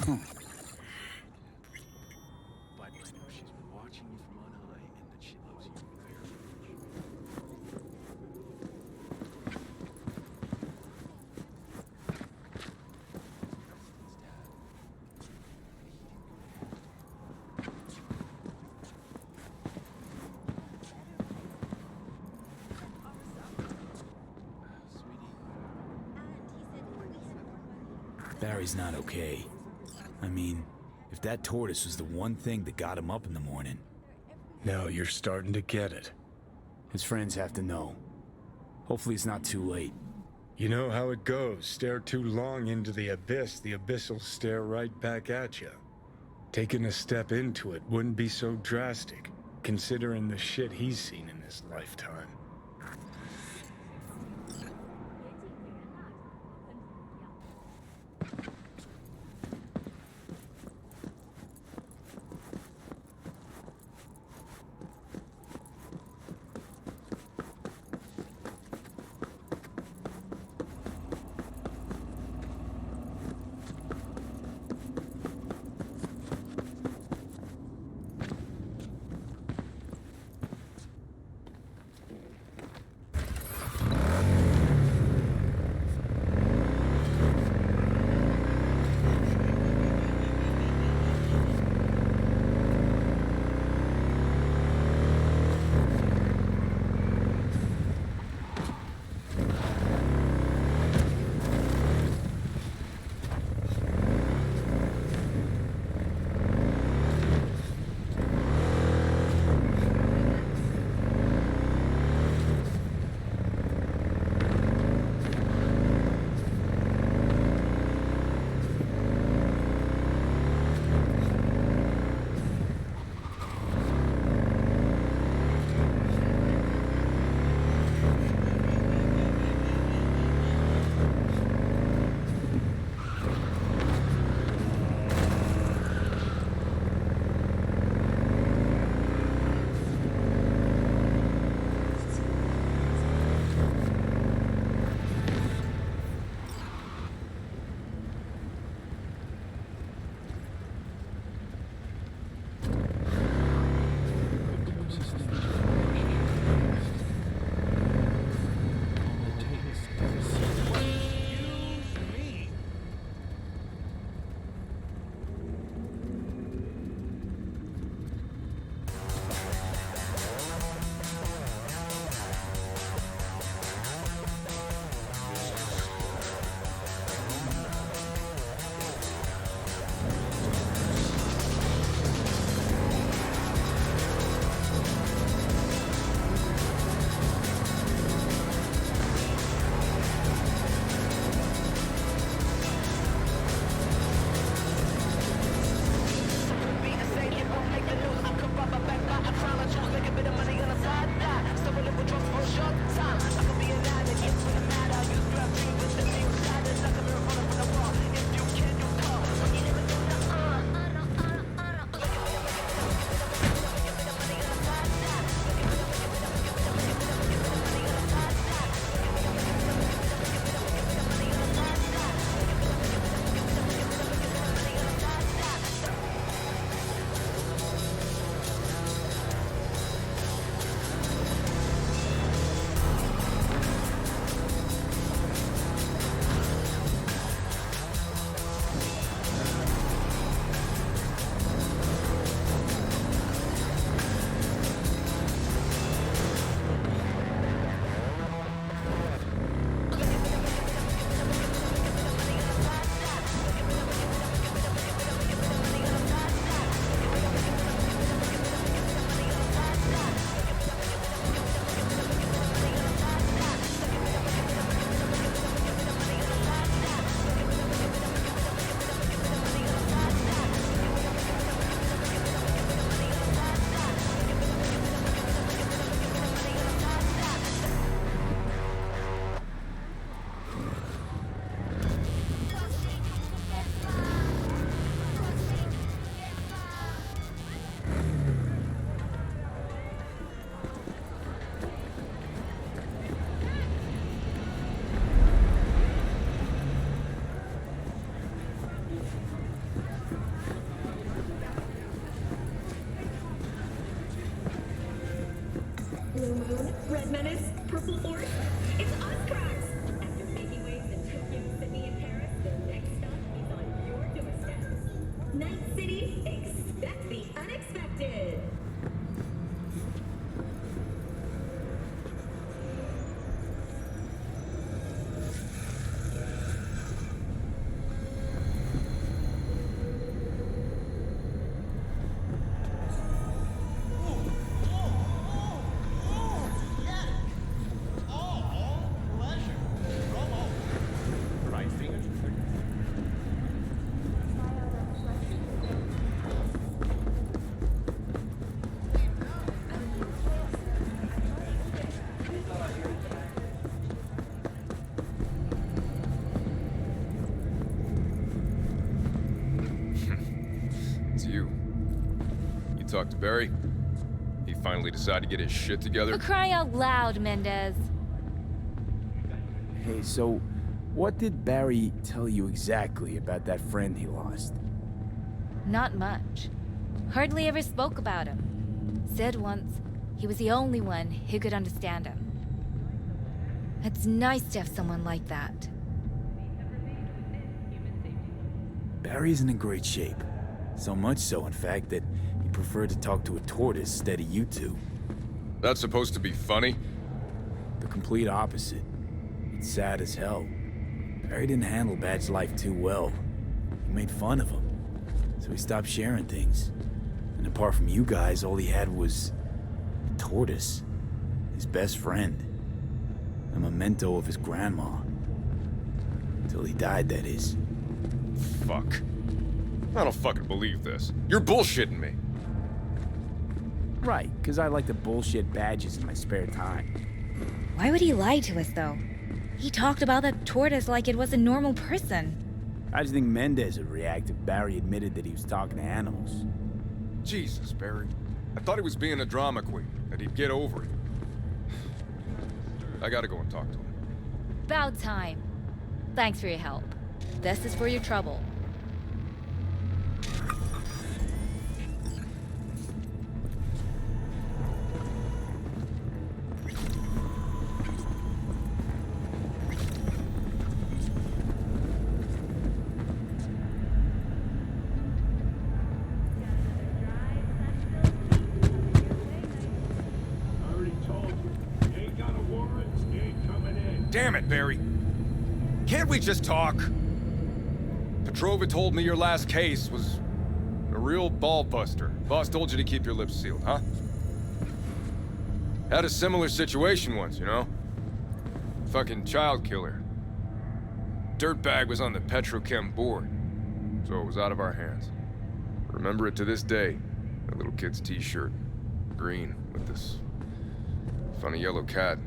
But I know she's been watching you from on high and that she loves you very much. Barry's not okay. I mean, if that tortoise was the one thing that got him up in the morning. Now you're starting to get it. His friends have to know. Hopefully it's not too late. You know how it goes. Stare too long into the abyss will stare right back at you. Taking a step into it wouldn't be so drastic, considering the shit he's seen in his lifetime. talk to Barry? He finally decided to get his shit together? For crying out loud, Mendez. Hey, so what did Barry tell you exactly about that friend he lost? Not much. Hardly ever spoke about him. Said once he was the only one who could understand him. It's nice to have someone like that. Barry isn't in great shape. So much so, in fact, that he preferred to talk to a tortoise instead of you two. That's supposed to be funny? The complete opposite. It's sad as hell. Barry didn't handle Bad's life too well. He made fun of him. So he stopped sharing things. And apart from you guys, all he had was a tortoise. His best friend. A memento of his grandma. Till he died, that is. Fuck. I don't fucking believe this. You're bullshitting me. Right, because I like to bullshit badges in my spare time. Why would he lie to us, though? He talked about that tortoise like it was a normal person. I just think Mendez would react if Barry admitted that he was talking to animals. Jesus, Barry. I thought he was being a drama queen, that he'd get over it. I gotta go and talk to him. About time. Thanks for your help. This is for your trouble. Damn it, Barry. Can't we just talk? Petrova told me your last case was a real ball-buster. Boss told you to keep your lips sealed, huh? Had a similar situation once, you know? Fucking child killer. Dirtbag was on the Petrochem board, so it was out of our hands. Remember it to this day. That little kid's t-shirt. Green, with this funny yellow cat.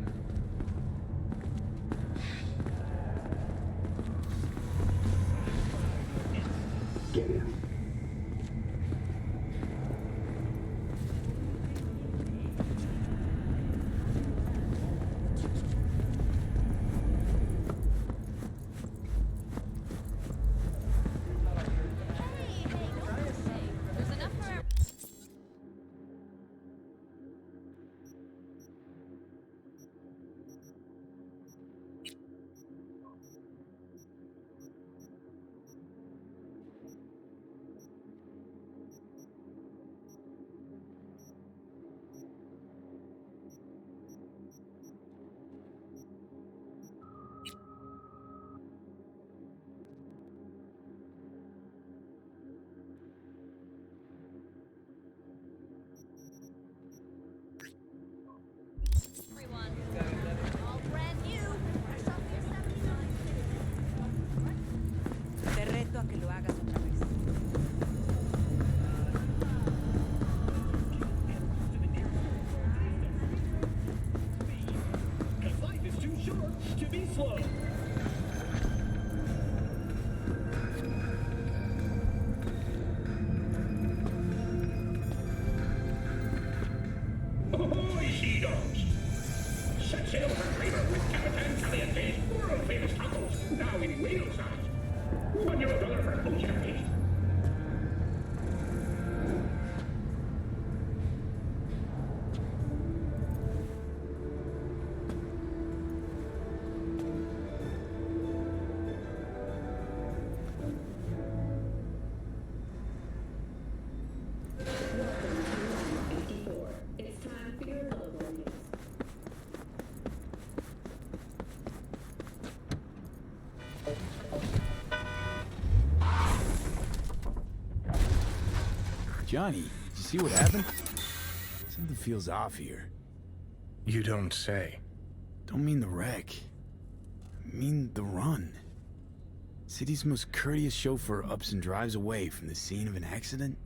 Get him. Te reto a que lo hagas otra vez. Life is too short to be slow. Ahoy, sea dogs! Set sail for Kramer with Capitan Caliente's world-famous tacos, now in whale size. $1 for ocean taste. It's time for your local news. Johnny, did you see what happened? Something feels off here. You don't say. Don't mean the wreck. I mean the run. City's most courteous chauffeur ups and drives away from the scene of an accident.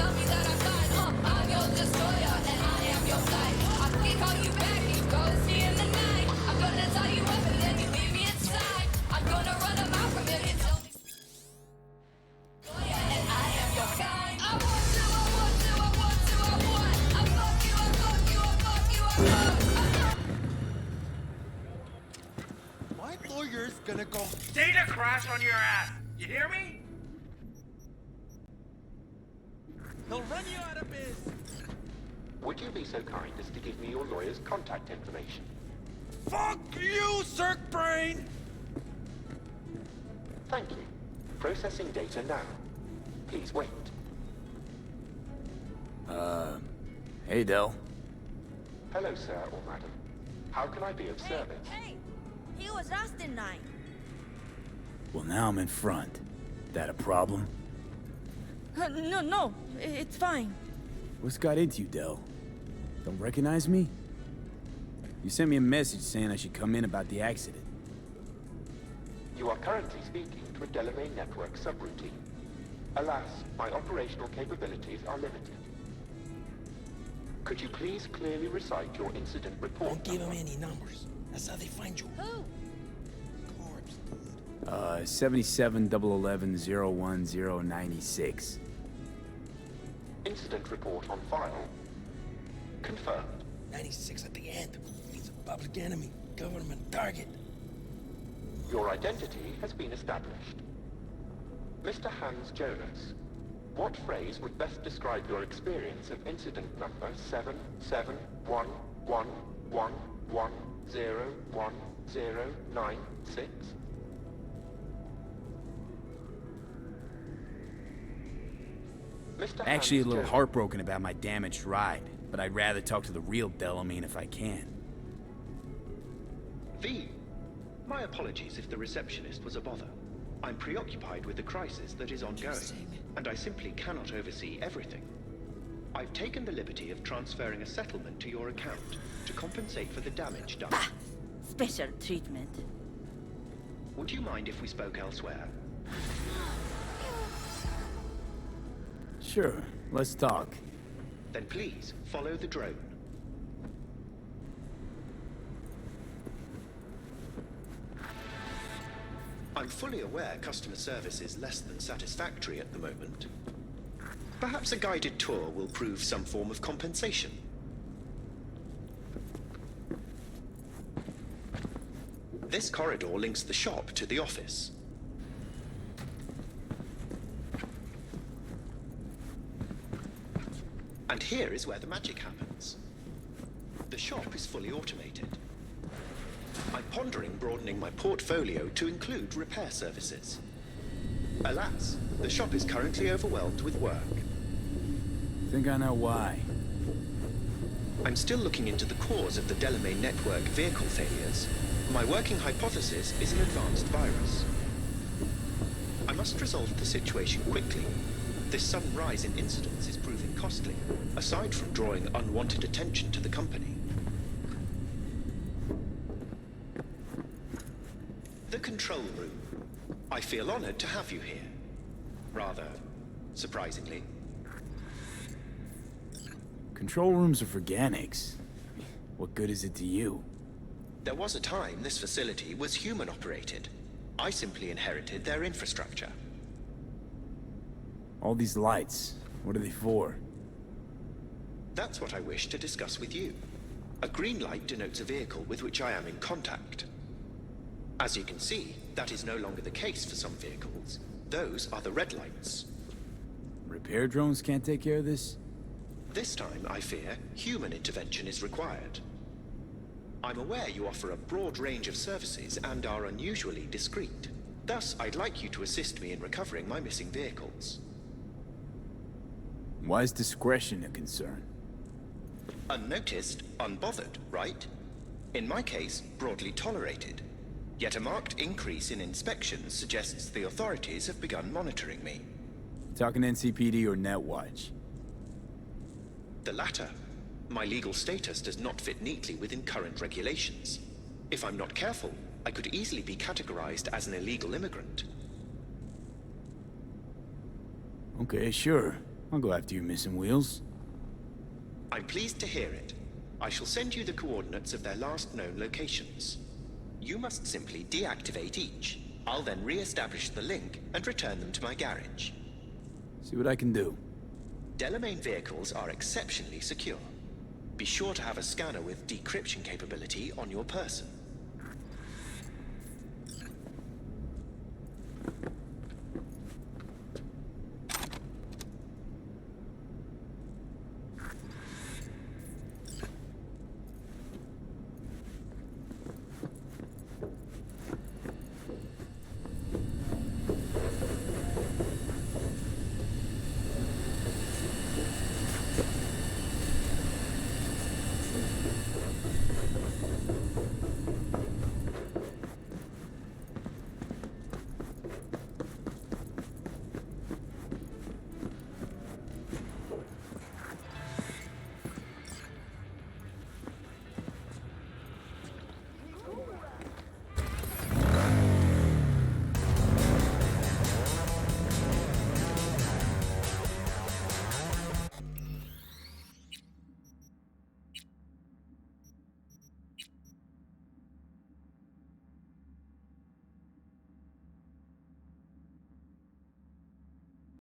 tell me that I'm fine. I'm your destroyer and I am your flight. I can call you back, you ghost me in the night. I'm gonna tie you up and then you leave me inside. I'm gonna run a mile from here until me destroyer and I am your kind. I want to, I want to, I want to, I want. I fuck you, I fuck you, I fuck you, I fuck. My lawyer's gonna go. Data crash on your ass. You hear me? He'll run you out of biz. Would you be so kind as to give me your lawyer's contact information? Fuck you, Cirque Brain! Thank you. Processing data now. Please wait. Hey, Del. Hello, sir or madam. How can I be of service? Hey, he was last in line. Well, now I'm in front. That a problem? No, it's fine. What's got into you, Del? Don't recognize me? You sent me a message saying I should come in about the accident. You are currently speaking to a Delamain network subroutine. Alas, my operational capabilities are limited. Could you please clearly recite your incident report? Don't give him any numbers. That's how they find you. Who? 77-011-01096. Incident report on file. Confirmed. 96 at the end. He's a public enemy. Government target. Your identity has been established. Mr. Hans Jonas, what phrase would best describe your experience of incident number 771111101096? Mr. Actually, a Hans little Jonas. heartbroken about my damaged ride, but I'd rather talk to the real Delamain if I can. V. My apologies if the receptionist was a bother. I'm preoccupied with the crisis that is ongoing, and I simply cannot oversee everything. I've taken the liberty of transferring a settlement to your account to compensate for the damage done. Special treatment. Would you mind if we spoke elsewhere? Sure, let's talk. Then please, follow the drone. I'm fully aware customer service is less than satisfactory at the moment. Perhaps a guided tour will prove some form of compensation. This corridor links the shop to the office. And here is where the magic happens. The shop is fully automated. I'm pondering broadening my portfolio to include repair services. Alas, the shop is currently overwhelmed with work. Think I know why. I'm still looking into the cause of the Delamain network vehicle failures. My working hypothesis is an advanced virus. I must resolve the situation quickly. This sudden rise in incidents is proving costly, aside from drawing unwanted attention to the company. The control room. I feel honored to have you here. Rather, surprisingly. Control rooms are for Organics. What good is it to you? There was a time this facility was human-operated. I simply inherited their infrastructure. All these lights, what are they for? That's what I wish to discuss with you. A green light denotes a vehicle with which I am in contact. As you can see, that is no longer the case for some vehicles. Those are the red lights. Repair drones can't take care of this? This time, I fear, human intervention is required. I'm aware you offer a broad range of services and are unusually discreet. Thus, I'd like you to assist me in recovering my missing vehicles. Why is discretion a concern? Unnoticed, unbothered, right? In my case, broadly tolerated. Yet a marked increase in inspections suggests the authorities have begun monitoring me. Talking NCPD or Netwatch? The latter. My legal status does not fit neatly within current regulations. If I'm not careful, I could easily be categorized as an illegal immigrant. Okay, sure. I'll go after your missing wheels. I'm pleased to hear it. I shall send you the coordinates of their last known locations. You must simply deactivate each. I'll then re-establish the link and return them to my garage. See what I can do. Delamain vehicles are exceptionally secure. Be sure to have a scanner with decryption capability on your person.